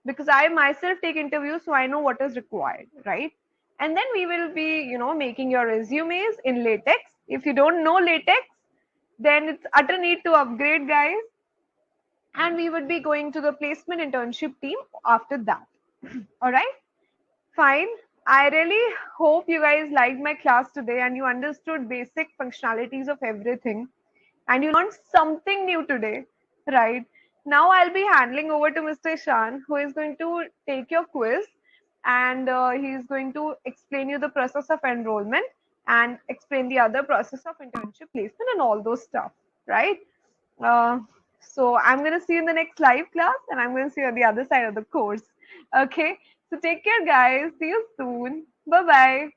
because I myself take interviews, so I know what is required, right? And then we will be, making your resumes in latex. If you don't know latex, then it's utter need to upgrade, guys. And we would be going to the placement internship team after that. All right, fine. I really hope you guys liked my class today and you understood basic functionalities of everything and you learned something new today, right? Now I'll be handling over to Mr. Ishan, who is going to take your quiz, and he is going to explain you the process of enrollment and explain the other process of internship placement and all those stuff, right? Uh, so I'm going to see you in the next live class, and I'm going to see you on the other side of the course. Okay. So take care, guys. See you soon. Bye bye.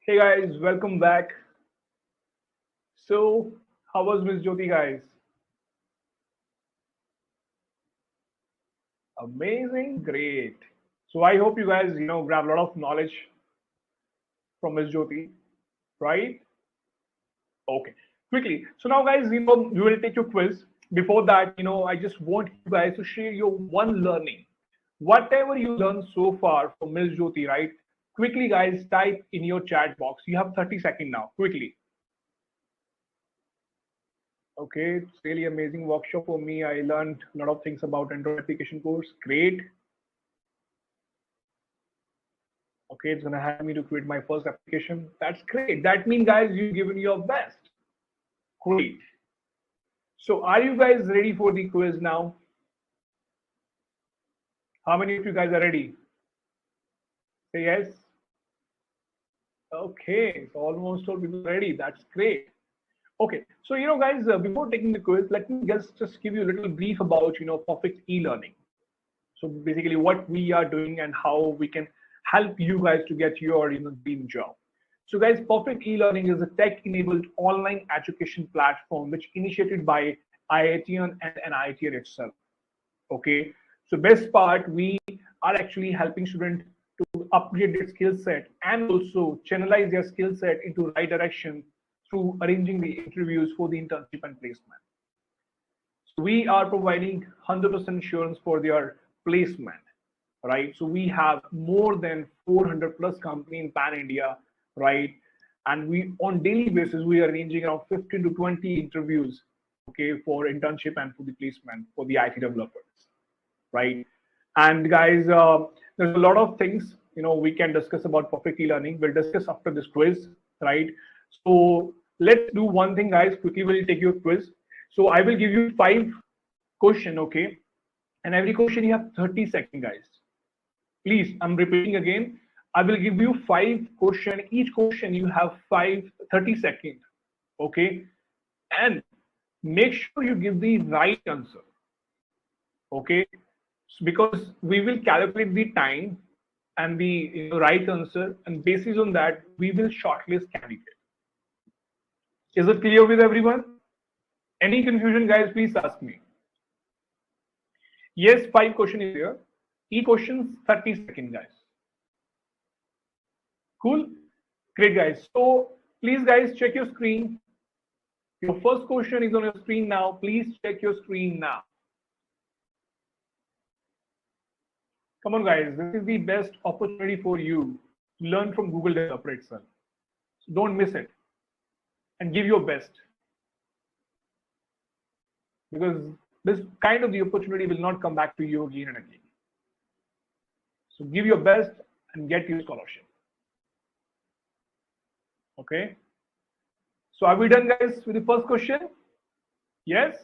Hey guys, welcome back. So, how was Miss Jyoti, guys? Amazing, great. So I hope you guys, grab a lot of knowledge from Miss Jyoti, right? Okay, quickly. So now, guys, we will take your quiz. Before that, I just want you guys to share your one learning. Whatever you learned so far from Ms. Jyoti, right? Quickly, guys, type in your chat box. You have 30 seconds now, quickly. Okay, it's really amazing workshop for me. I learned a lot of things about Android application course. Great. Okay, it's gonna help me to create my first application. That's great. That means, guys, you've given your best. Great. So are you guys ready for the quiz now? How many of you guys are ready? Say yes. Okay, so almost all people are ready. That's great. Okay, so guys, before taking the quiz, let me just give you a little brief about perfect e-learning. So basically, what we are doing and how we can help you guys to get your dream job. So guys, perfect e-learning is a tech-enabled online education platform which initiated by IITian and NIITian itself. Okay, so best part, we are actually helping students to upgrade their skill set and also channelize their skill set into right direction through arranging the interviews for the internship and placement. So we are providing 100% assurance for their placement, right? So we have more than 400 plus companies in Pan India, right? And we on daily basis we are arranging around 15 to 20 interviews, okay, for internship and for the placement for the IT developers, right? And guys, there's a lot of things we can discuss about perfect e-learning. We'll discuss after this quiz, right? So let's do one thing, guys. Quickly, we'll take your quiz. So I will give you 5 questions, okay? And every question you have 30 seconds, guys. Please, I'm repeating again. I will give you 5 questions. Each question you have 30 seconds, okay? And make sure you give the right answer, okay? Because we will calculate the time and the right answer, and basis on that we will shortlist candidate. Is it clear with everyone? Any confusion, guys? Please ask me. Yes, 5 questions is here. Each question 30 seconds, guys. Cool, great, guys. So please, guys, check your screen. Your first question is on your screen now. Please check your screen now. Come on, guys. This is the best opportunity for you to learn from Google Developer itself. So don't miss it and give your best, because this kind of the opportunity will not come back to you again and again. So give your best and get your scholarship. Okay. So are we done, guys, with the first question? Yes?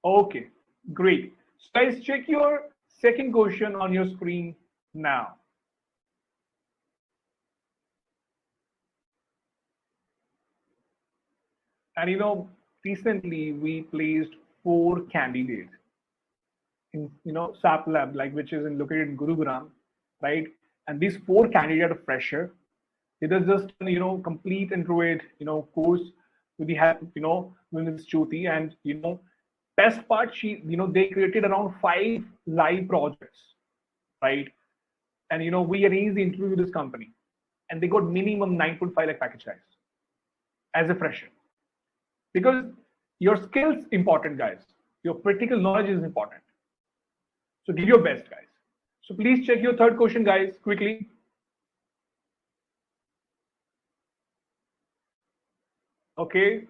Okay, great. So guys, check your second question on your screen now. And recently we placed 4 candidates in SAP Lab, which is located in Gurugram, right? And these 4 candidates are fresher. It is just complete introvert course with the help with Jyoti, and best part, they created around 5 live projects, right? And we arranged the interview with this company, and they got minimum 9.5 lakh package, guys, as a fresher. Because your skills important, guys. Your practical knowledge is important. So give your best, guys. So please check your third question, guys, quickly. Okay.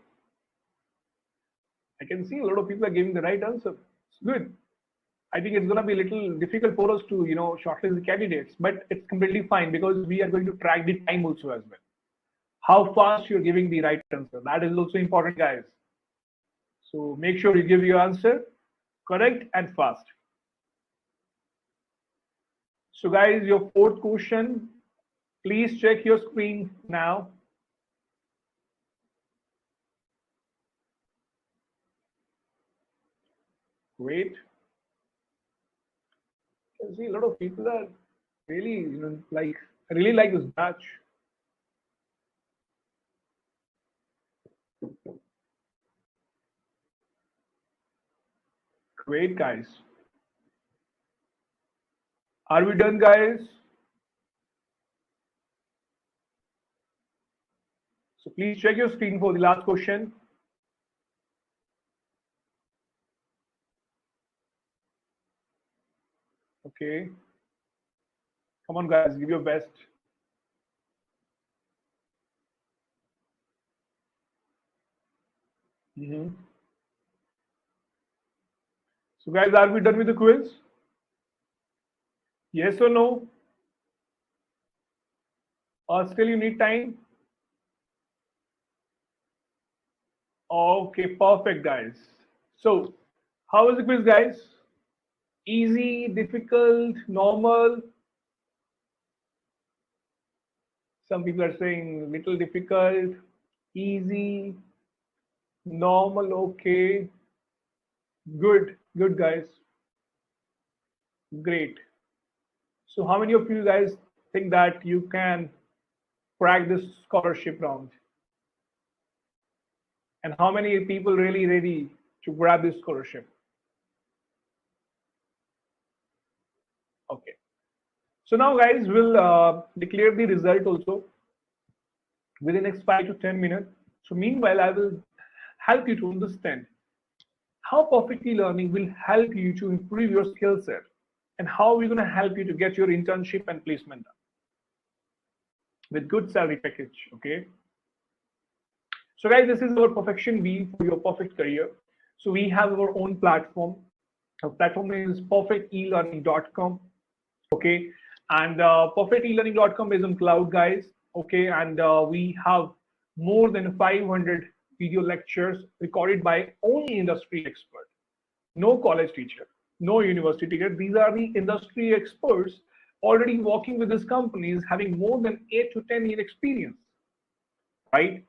I can see a lot of people are giving the right answer. It's good. I think it's going to be a little difficult for us to, shortlist the candidates, but it's completely fine because we are going to track the time also as well. How fast you're giving the right answer. That is also important, guys. So make sure you give your answer correct and fast. So guys, your fourth question, please check your screen now. Great. I can see a lot of people are really, I really like this batch. Great, guys. Are we done, guys? So please check your screen for the last question. Okay. Come on, guys, give your best. So guys, are we done with the quiz? Yes or no? Or still you need time? Okay, perfect, guys. So how was the quiz, guys? Easy, difficult, normal? Some people are saying little difficult, easy, normal, okay. Good, good, guys. Great. So how many of you guys think that you can crack this scholarship round? And how many people really ready to grab this scholarship? Okay. So now, guys, we'll declare the result also within the next 5 to 10 minutes. So meanwhile, I will help you to understand how perfect e-learning will help you to improve your skill set, and how we're going to help you to get your internship and placement done with good salary package. Okay. So guys, this is our perfection wheel for your perfect career. So we have our own platform, Our platform name is perfectelearning.com. Okay, and perfectelearning.com is on cloud, guys. Okay, and we have more than 500 video lectures recorded by only industry expert, no college teacher, no university teacher. These are the industry experts already working with these companies, having more than 8 to 10 year experience, right?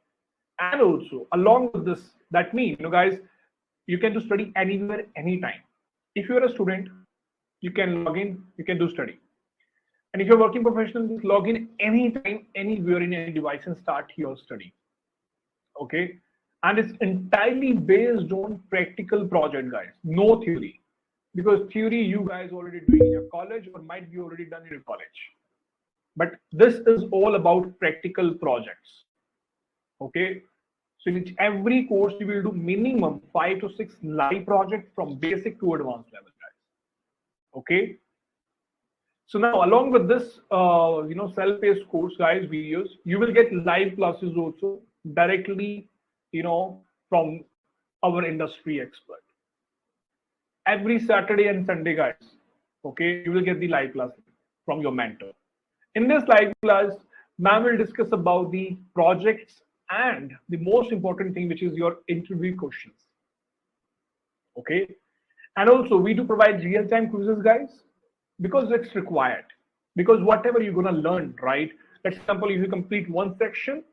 And also along with this, that means, guys, you can do study anywhere, anytime. If you're a student, you can log in, you can do study. And if you're working professional, just log in anytime, anywhere in any device and start your study. Okay. And it's entirely based on practical project, guys. No theory. Because theory you guys already doing in your college or might be already done in your college. But this is all about practical projects. Okay. So in every course, you will do minimum 5 to 6 live projects from basic to advanced level, guys. Okay. So now, along with this, self-paced course, guys, videos, you will get live classes also directly, from our industry expert. Every Saturday and Sunday, guys, okay, you will get the live class from your mentor. In this live class, ma'am will discuss about the projects and the most important thing, which is your interview questions. Okay, and also we do provide real-time quizzes, guys, because it's required. Because whatever you're gonna learn, right? For example, if you complete one section,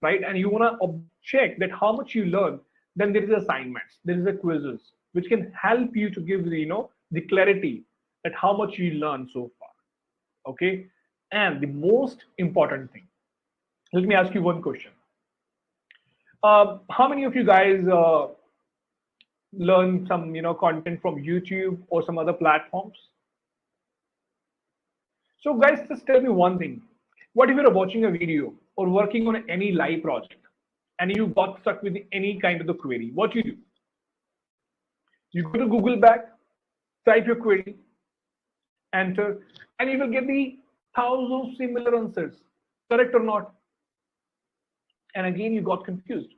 right, and you wanna check that how much you learn, then there is assignments, there is a quizzes, which can help you to give the clarity that how much you learn so far. Okay, and the most important thing, let me ask you one question. How many of you guys learn some content from YouTube or some other platforms? So guys, just tell me one thing. What if you're watching a video or working on any live project and you got stuck with any kind of the query? What you do? You go to Google back, type your query, enter, and you will get the thousands of similar answers, correct or not? And again, you got confused.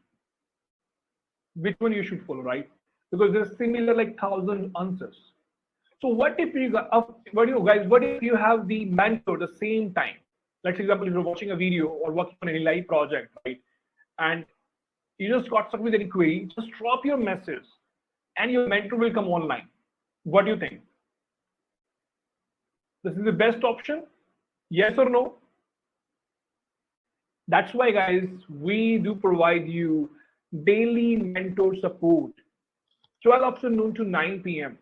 Which one you should follow, right? Because there's similar like 1,000 answers. So what if you what if you have the mentor at the same time? Like, for example, if you're watching a video or working on any live project, right? And you just got stuck with any query, just drop your message and your mentor will come online. What do you think? This is the best option? Yes or no? That's why, guys, we do provide you daily mentor support, 12 afternoon to 9 p.m.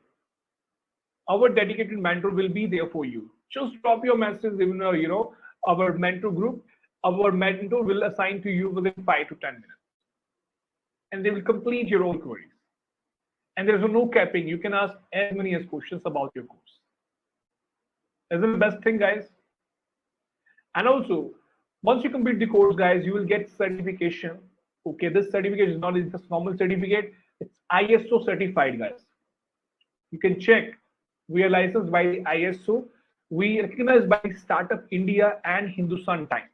Our dedicated mentor will be there for you. Just drop your message in our mentor group. Our mentor will assign to you within 5 to 10 minutes. And they will complete your own queries. And there's no capping. You can ask as many as questions about your course. Isn't the best thing, guys? And also, once you complete the course, guys, you will get certification. Okay, this certificate is not just a normal certificate. It's ISO certified, guys. You can check. We are licensed by the ISO. We recognized by Startup India and Hindustan Times.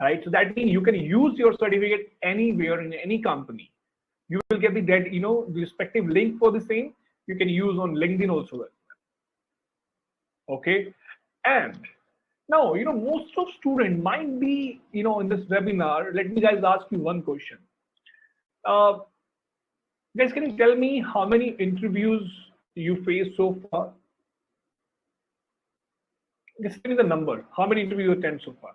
Right, so that means you can use your certificate anywhere in any company. You will get the respective link for the same. You can use on LinkedIn also. Okay, and now most of students might be in this webinar. Let me guys ask you one question. Guys, can you tell me how many interviews you faced so far? Just tell me the number. How many interviews you attend so far?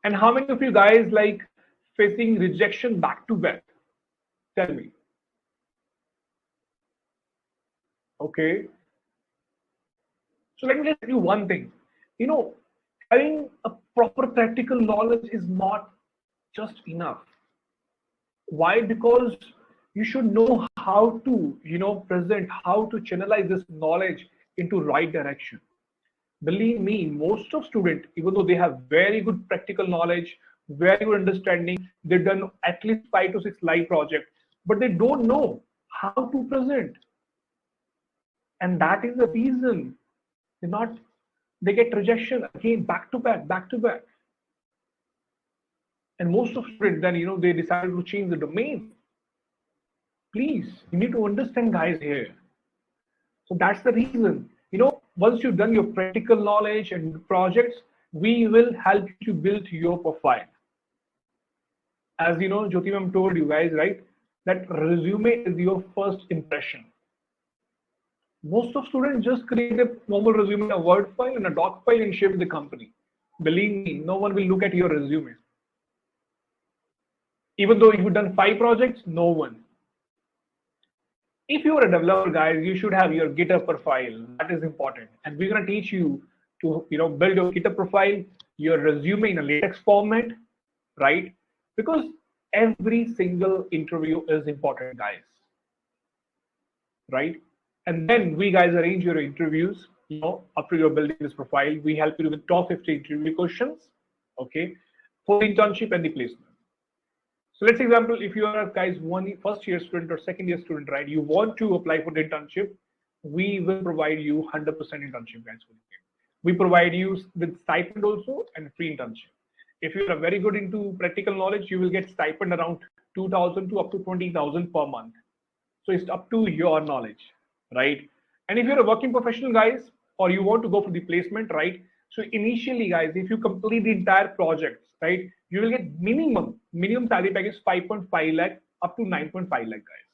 And how many of you guys like facing rejection back to back? Tell me. Okay. So let me just tell you one thing. Having a proper practical knowledge is not just enough. Why? Because you should know how to, present, how to channelize this knowledge into right direction. Believe me, most of students, even though they have very good practical knowledge, very good understanding, they've done at least 5 to 6 live projects, but they don't know how to present. And that is the reason they get rejection again, back to back, back to back. And most of students then, they decided to change the domain. Please, you need to understand, guys, here. So that's the reason. Once you've done your practical knowledge and projects, we will help you to build your profile. As you know, Jyoti ma'am told you guys, right, that resume is your first impression. Most of students just create a normal resume in a Word file and a doc file and share with the company. Believe me, no one will look at your resume. Even though you've done 5 projects, no one. If you are a developer, guys, you should have your GitHub profile. That is important. And we're going to teach you to build your GitHub profile, your resume in a latex format, right? Because every single interview is important, guys. Right? And then we guys arrange your interviews, after you're building this profile. We help you with top 50 interview questions, okay, for the internship and the placement. So let's example, if you are guys first year student or second year student, right, you want to apply for the internship, we will provide you 100% internship, guys. We provide you with stipend also and free internship. If you are very good into practical knowledge, you will get stipend around 2,000 to up to 20,000 per month. So it's up to your knowledge, right? And if you're a working professional, guys, or you want to go for the placement, right? So initially, guys, if you complete the entire project, right, you will get minimum salary package 5.5 lakh up to 9.5 lakh, guys.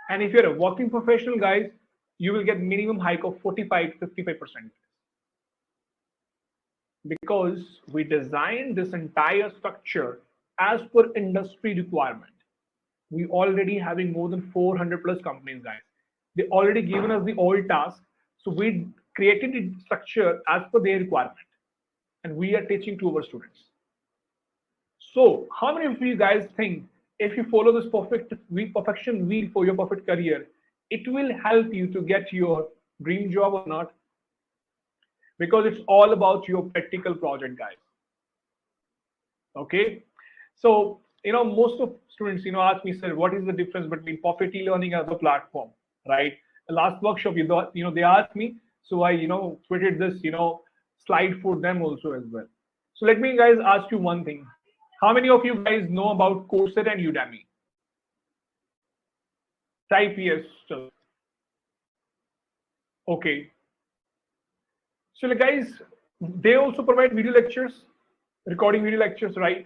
And if you're a working professional, guys, you will get minimum hike of 45 to 55%. Because we designed this entire structure as per industry requirement. We already having more than 400 plus companies, guys. They already given us the old task. So we created the structure as per their requirement. And we are teaching to our students. So how many of you guys think if you follow this perfection wheel for your perfect career, it will help you to get your dream job or not? Because it's all about your practical project, guys. Okay. So, most of students, ask me, sir, what is the difference between Perfect e-learning as a platform, right? The last workshop, they asked me, so I, tweeted this, slide for them also as well. So let me, guys, ask you one thing. How many of you guys know about Coursera and Udemy? Type yes. Okay. So guys, they also provide video lectures, recording video lectures, right?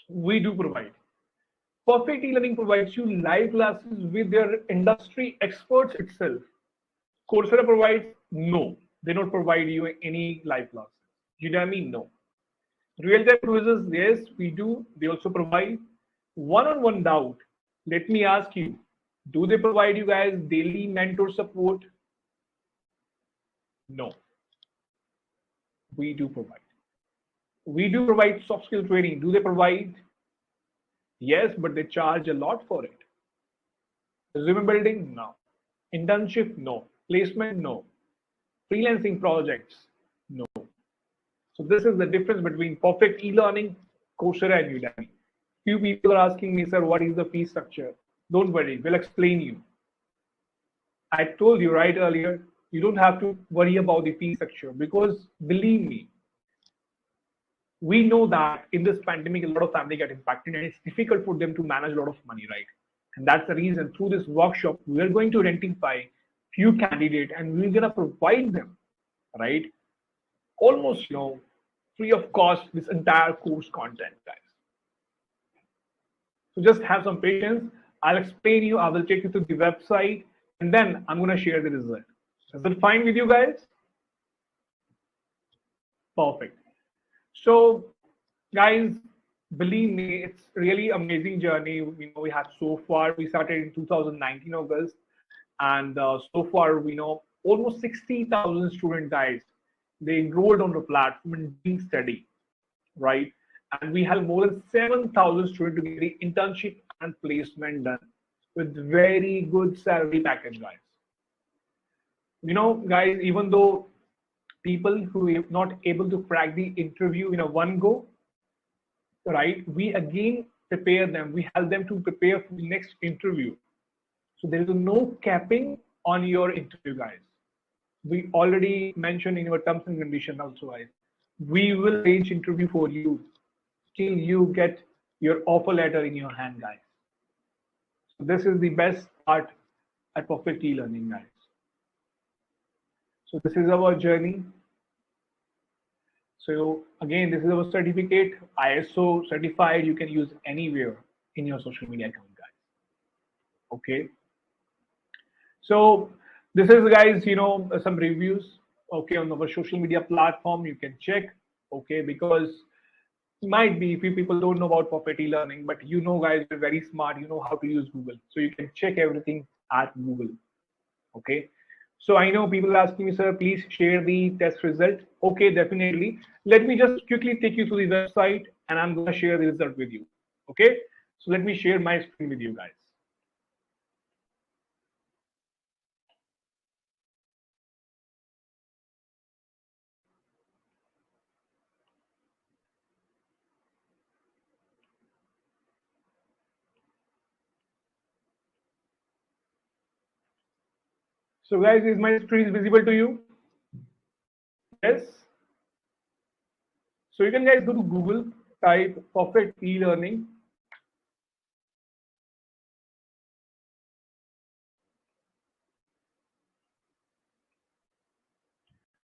We do provide. Perfect e-learning provides you live classes with their industry experts itself. Coursera provides no. They don't provide you any live classes. Udemy, no. Real-time quizzes, yes, we do. They also provide one-on-one doubt. Let me ask you, do they provide you guys daily mentor support? No. We do provide. We do provide soft skill training. Do they provide? Yes, but they charge a lot for it. Resume building? No. Internship? No. Placement? No. Freelancing projects? No. So this is the difference between Perfect e-learning, Coursera, and Udemy. Few people are asking me, sir, what is the fee structure? Don't worry, we'll explain you. I told you right earlier, you don't have to worry about the fee structure because believe me, we know that in this pandemic, a lot of families get impacted and it's difficult for them to manage a lot of money, right? And that's the reason through this workshop, we are going to identify few candidates and we're going to provide them, right? Almost, free of cost, this entire course content, guys. So just have some patience. I'll explain you. I will take you to the website and then I'm going to share the result. Is that fine with you guys? Perfect. So guys, believe me, it's really amazing journey. We had so far, we started in 2019 August and so far, almost 60,000 students, guys, they enrolled on the platform and being study, right? And we have more than 7,000 students to get the internship and placement done with very good salary package, guys. Guys, even though people who are not able to crack the interview in a one go, right? We again prepare them. We help them to prepare for the next interview. So there is no capping on your interview, guys. We already mentioned in our terms and conditions also, guys. We will arrange interview for you till you get your offer letter in your hand, guys. This is the best part at Perfect e-learning, guys. So this is our journey. So again, this is our certificate, ISO certified. You can use anywhere in your social media account, guys. Okay. So this is, guys, some reviews. Okay, on our social media platform, you can check. Okay, because might be few people don't know about Perfect e-learning, but guys, you're very smart. You know how to use Google, so you can check everything at Google. Okay. So I know people are asking me, sir, please share the test result. Okay, definitely. Let me just quickly take you to the website and I'm going to share the result with you. Okay. So let me share my screen with you guys. So guys, is my screen visible to you? Yes. So you can, guys, go to Google, type Perfect e-learning.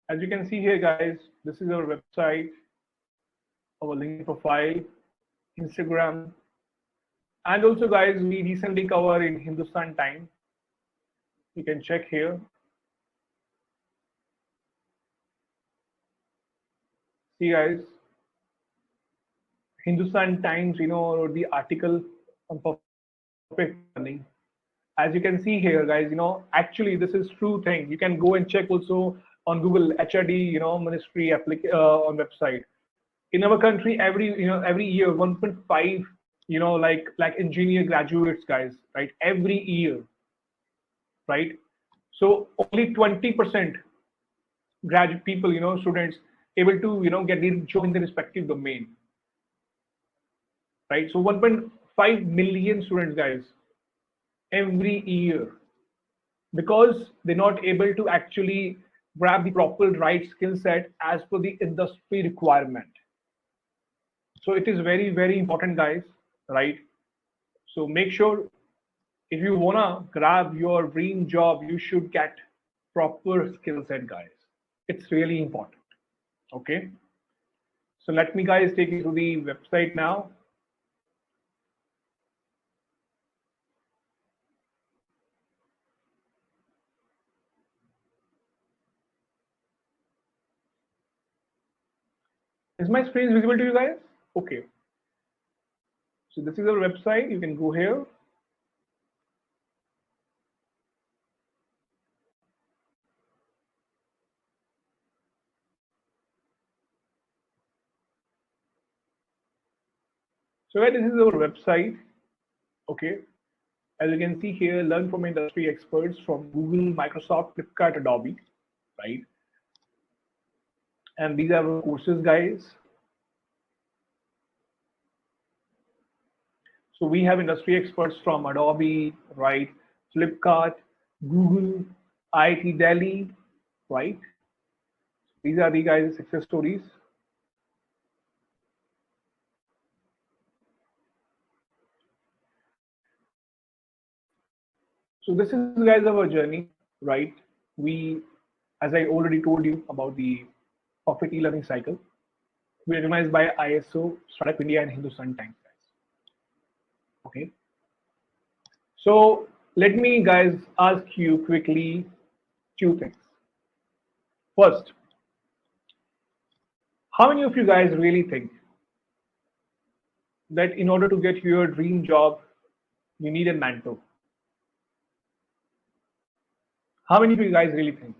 As you can see here, guys, this is our website, our LinkedIn profile, Instagram, and also, guys, we recently cover in Hindustan Time. You can check here. See, guys, Hindustan Times, wrote the article on perfect learning. As you can see here, guys, actually this is true thing. You can go and check also on Google HRD, ministry on website. In our country, every year 1.5, like engineer graduates, guys, right? Every year, right? So only 20% graduate people, students able to, get the job in the respective domain, right? So 1.5 million students, guys, every year, because they're not able to actually grab the proper right skill set as per the industry requirement. So it is very, very important, guys, right? So make sure if you wanna grab your dream job, you should get proper skill set, guys. It's really important. Okay. So let me, guys, take you to the website now. Is my screen visible to you guys? Okay. So this is our website. You can go here. So this is our website. Okay. As you can see here, learn from industry experts from Google, Microsoft, Flipkart, Adobe, right? And these are our courses, guys. So we have industry experts from Adobe, right? Flipkart, Google, IIT Delhi, right? These are the, guys, success stories. So this is, guys, our journey, right? We, as I already told you about the Perfect e-learning cycle, we recognized by ISO, Startup India, and Hindustan Times, guys. Okay. So let me, guys, ask you quickly two things. First, how many of you guys really think that in order to get your dream job, you need a mentor? How many of you guys really think?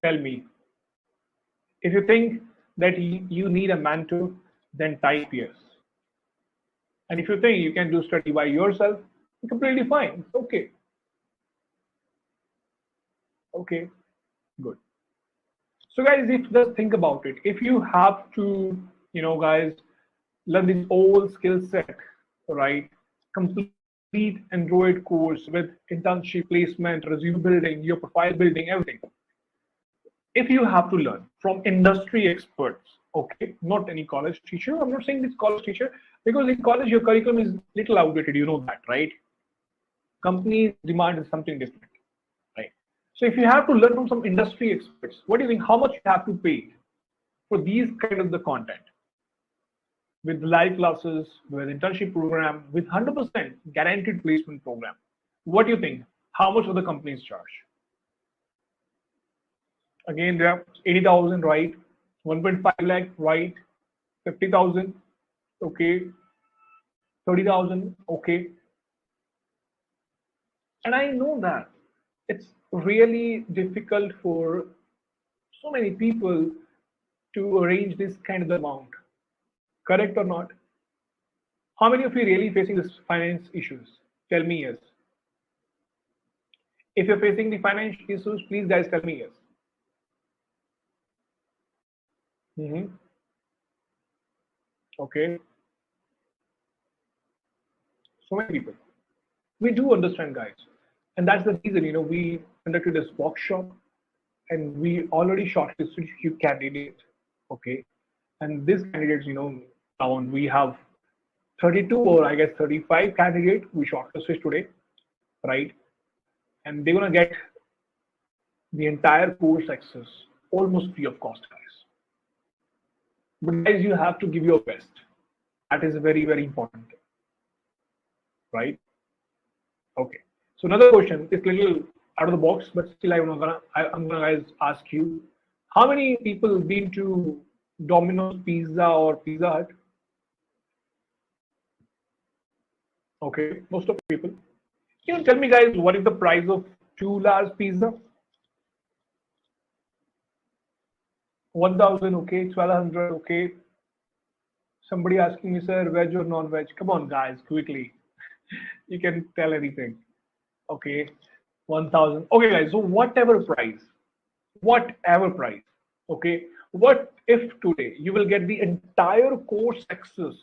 Tell me. If you think that you need a mentor, then type yes. And if you think you can do study by yourself, it's completely fine. It's okay. Okay, good. So guys, if just think about it, if you have to, guys, learn this whole skill set, right? Complete Android course with internship placement, resume building, your profile building, everything. If you have to learn from industry experts, okay, not any college teacher. I'm not saying this college teacher, because in college your curriculum is little outdated, you know that, right? Companies' demand is something different, right? So if you have to learn from some industry experts, what do you think? How much you have to pay for these kind of the content? With live classes, with internship program, with 100% guaranteed placement program. What do you think? How much will the companies charge? Again, they have 80,000, right? 1.5 lakh, right? 50,000, okay. 30,000, okay. And I know that it's really difficult for so many people to arrange this kind of amount. Correct or not? How many of you really facing this finance issues? Tell me yes. If you're facing the financial issues, please guys tell me yes. Okay. So many people. We do understand, guys. And that's the reason, we conducted this workshop and we already shortlisted few candidates. Okay. And these candidates, around we have 32 or I guess 35 candidates we shortlisted today, right? And they're gonna get the entire course access almost free of cost, guys. But guys, you have to give your best. That is very, very important, right? Okay. So another question is a little out of the box, but still I'm gonna guys ask you, how many people been to Domino's Pizza or Pizza Hut? Okay, most of the people. Can you tell me, guys, what is the price of 2 large pizza? 1,000, okay, 1,200, okay. Somebody asking me, sir, veg or non-veg? Come on, guys, quickly. You can tell anything. Okay, 1,000. Okay, guys, so whatever price, okay, what if today you will get the entire course access,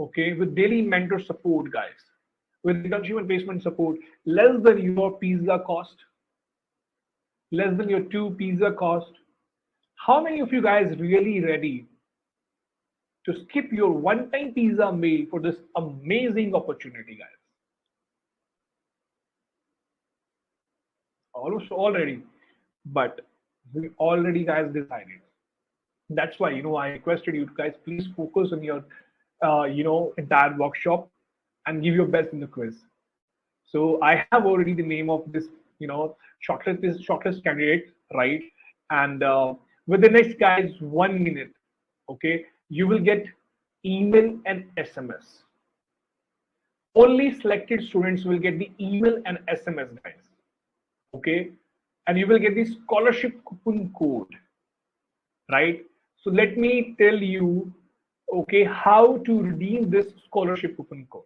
okay, with daily mentor support, guys, with internship and placement support, less than your pizza cost, less than your 2 pizza cost? How many of you guys really ready to skip your one-time pizza meal for this amazing opportunity, guys? Almost already, but we already guys decided. That's why I requested you guys, please focus on your entire workshop and give your best in the quiz. So I have already the name of this shortlist candidate, right? And with the next guys 1 minute, okay, you will get email and SMS. Only selected students will get the email and SMS, guys. Okay, and you will get the scholarship coupon code, right? So let me tell you, okay, how to redeem this scholarship coupon code.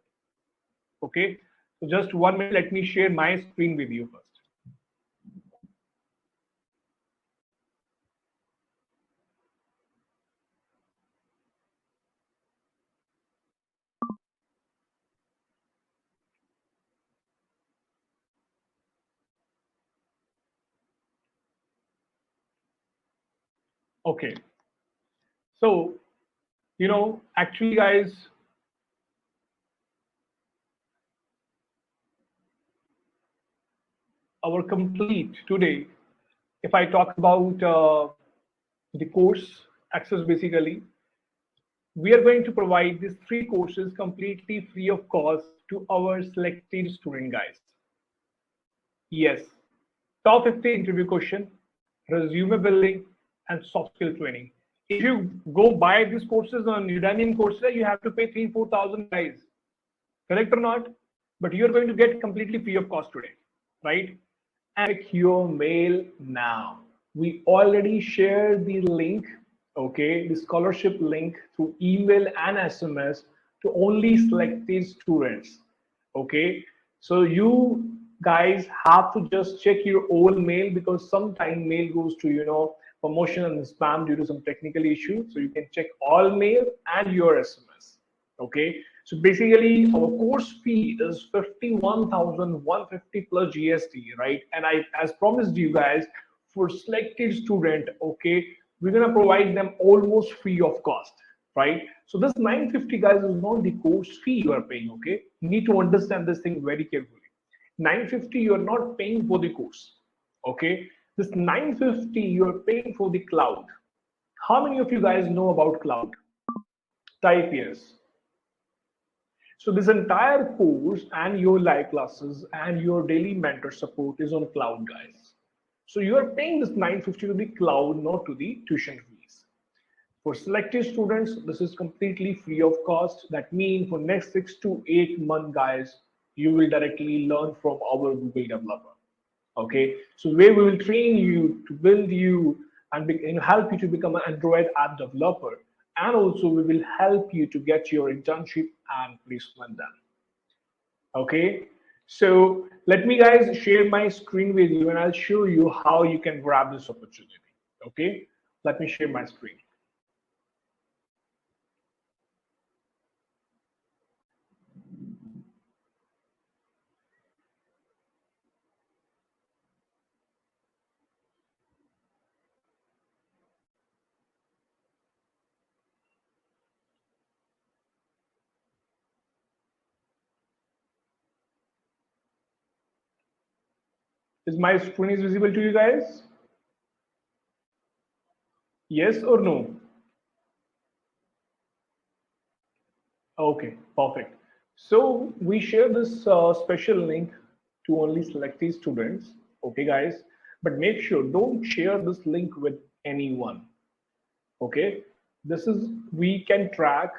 Okay, so just 1 minute, let me share my screen with you first. Okay, so actually, guys, our complete today, if I talk about the course access, basically, we are going to provide these 3 courses completely free of cost to our selected student, guys. Yes, top 50 interview question, resume building, and soft skill training. If you go buy these courses on Udemy and Coursera, you have to pay 3,000-4,000, guys. Correct or not? But you're going to get completely free of cost today, right? And check your mail now. We already shared the link, okay, the scholarship link through email and SMS to only selected students, okay? So you guys have to just check your own mail, because sometimes mail goes to promotion and spam due to some technical issues. So you can check all mail and your SMS, okay? So basically our course fee is 51,150 plus GST, right? And I, as promised you guys, for selected student, okay, we're gonna provide them almost free of cost, right? So this 950, guys, is not the course fee you are paying, okay? You need to understand this thing very carefully. 950 you're not paying for the course. Okay, this 950 you're paying for the cloud. How many of you guys know about cloud? Type yes. So this entire course and your live classes and your daily mentor support is on cloud, guys. So you are paying this 950 to the cloud, not to the tuition fees. For selected students, this is completely free of cost. That means for next 6 to 8 months, guys, you will directly learn from our Google developer. Okay, so where we will train you to build you and help you to become an Android app developer, and also we will help you to get your internship and placement done. Okay, so let me guys share my screen with you and I'll show you how you can grab this opportunity. Okay, let me share my screen. Is my screen is visible to you guys? Yes or no? Okay, perfect. So we share this special link to only selected students. Okay, guys, but make sure don't share this link with anyone. Okay, this is we can track.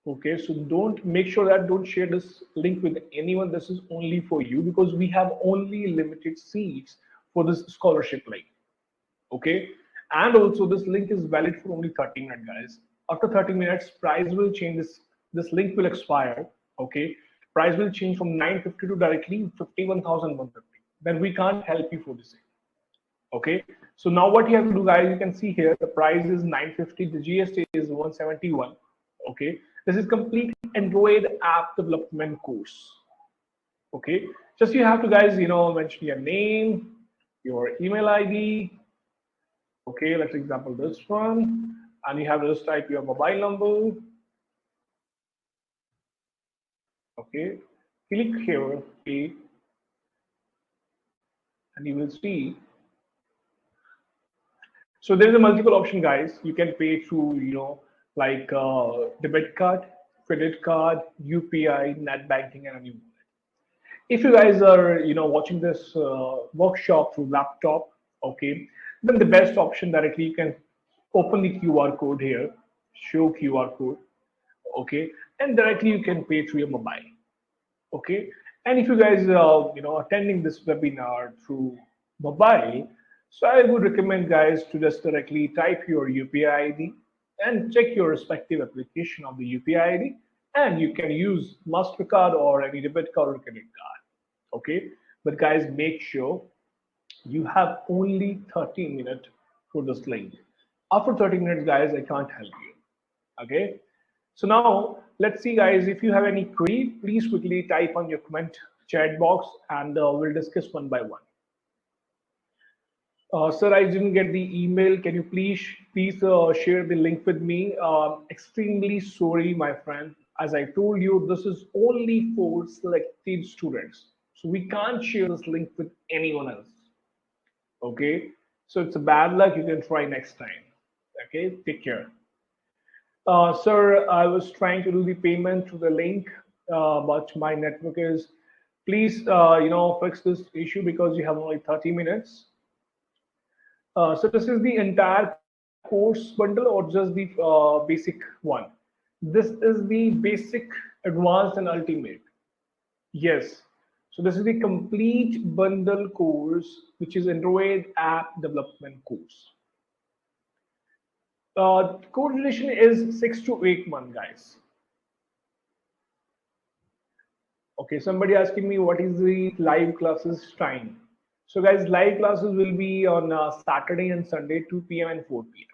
Okay, so don't make sure that don't share this link with anyone. This is only for you because we have only limited seats for this scholarship link. Okay, and also this link is valid for only 30 minutes, guys. After 30 minutes price will change. This link will expire. Okay, price will change from 950 to directly 51,150. Then we can't help you for the same. Okay, so now what you have to do, guys, you can see here the price is 950, the GST is 171. Okay, this is complete Android app development course. Okay, just you have to, guys, mention your name, your email ID. Okay, let's example this one, and you have to just type your mobile number. Okay, click here, pay, and you will see. So there's a multiple option, guys. You can pay through, like debit card, credit card, UPI, net banking, and a new wallet. If you guys are, watching this workshop through laptop, okay, then the best option directly you can open the QR code here, show QR code, okay, and directly you can pay through your mobile, okay. And if you guys are, attending this webinar through mobile, so I would recommend, guys, to just directly type your UPI ID and check your respective application of the UPI ID, and you can use MasterCard or any debit card or credit card. Okay, but guys, make sure you have only 30 minutes for this link. After 30 minutes, guys, I can't help you. Okay, so now let's see, guys, if you have any query, please quickly type on your comment chat box and we'll discuss one by one. Sir, I didn't get the email. Can you please share the link with me? Extremely sorry, my friend. As I told you, this is only for selected students. So we can't share this link with anyone else. Okay, so it's a bad luck. You can try next time. Okay, take care. Sir, I was trying to do the payment to the link, but my network is. Please, fix this issue because you have only 30 minutes. So this is the entire course bundle or just the basic one? This is the basic, advanced, and ultimate. Yes. So this is the complete bundle course, which is Android app development course. Course duration is 6 to 8 months, guys. Okay, somebody asking me what is the live classes time. So guys, live classes will be on Saturday and Sunday, 2 p.m. and 4 p.m.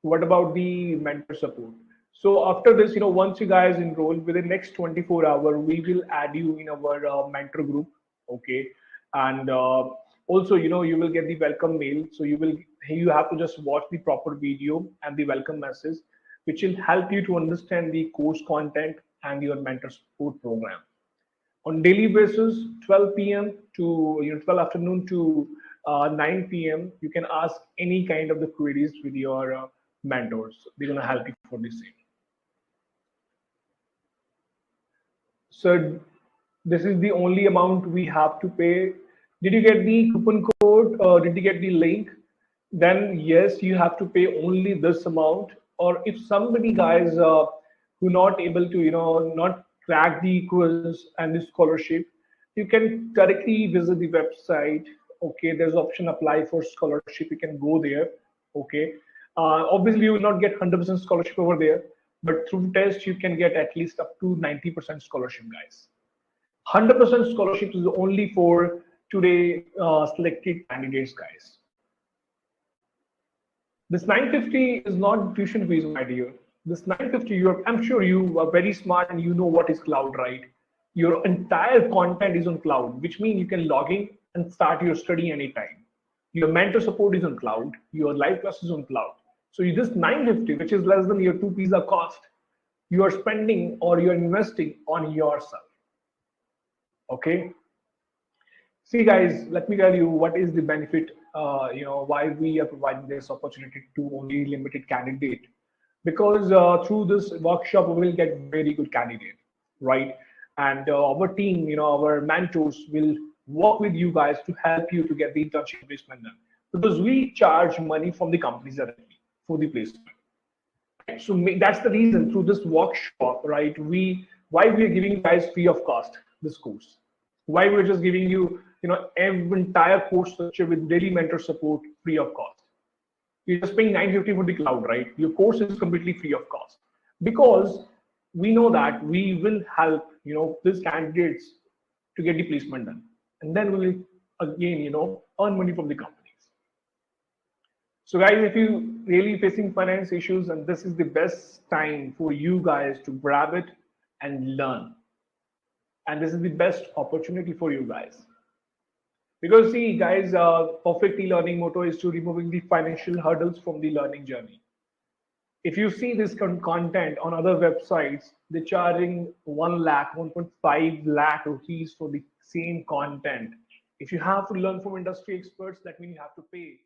What about the mentor support? So after this, once you guys enroll within the next 24 hours, we will add you in our mentor group. Okay, and also, you will get the welcome mail. So you have to just watch the proper video and the welcome message, which will help you to understand the course content and your mentor support program. On daily basis, 12 p.m. to 12 afternoon to 9 p.m. You can ask any kind of the queries with your mentors. They're gonna help you for the same. So this is the only amount we have to pay. Did you get the coupon code or did you get the link? Then yes, you have to pay only this amount. Or if somebody guys who not able to not crack the quiz and the scholarship, you can directly visit the website. Okay, there's option apply for scholarship. You can go there. Okay, obviously you will not get 100% scholarship over there, but through test you can get at least up to 90% scholarship, guys. 100% scholarship is only for today selected candidates, guys. This 950 is not tuition fees, my dear. This 950, I'm sure you are very smart and you know what is cloud, right? Your entire content is on cloud, which means you can log in and start your study anytime. Your mentor support is on cloud. Your live class is on cloud. So this 950, which is less than your two pizza cost, you are spending or you're investing on yourself. Okay. See, guys, let me tell you what is the benefit. Why we are providing this opportunity to only limited candidate. Because through this workshop, we will get very good candidate, right? And our team, our mentors will work with you guys to help you to get the internship placement done. Because we charge money from the companies directly for the placement. So that's the reason through this workshop, right? Why we are giving you guys free of cost this course. Why we're just giving you, entire course structure with daily mentor support free of cost. You're just paying 950 for the cloud, right? Your course is completely free of cost because we know that we will help, these candidates to get the placement done, and then we will again, earn money from the companies. So, guys, if you really facing finance issues, and this is the best time for you guys to grab it and learn. And this is the best opportunity for you guys. Because see, guys, perfect e-learning motto is to removing the financial hurdles from the learning journey. If you see this content on other websites, they're charging 1 lakh, 1.5 lakh rupees for the same content. If you have to learn from industry experts, that means you have to pay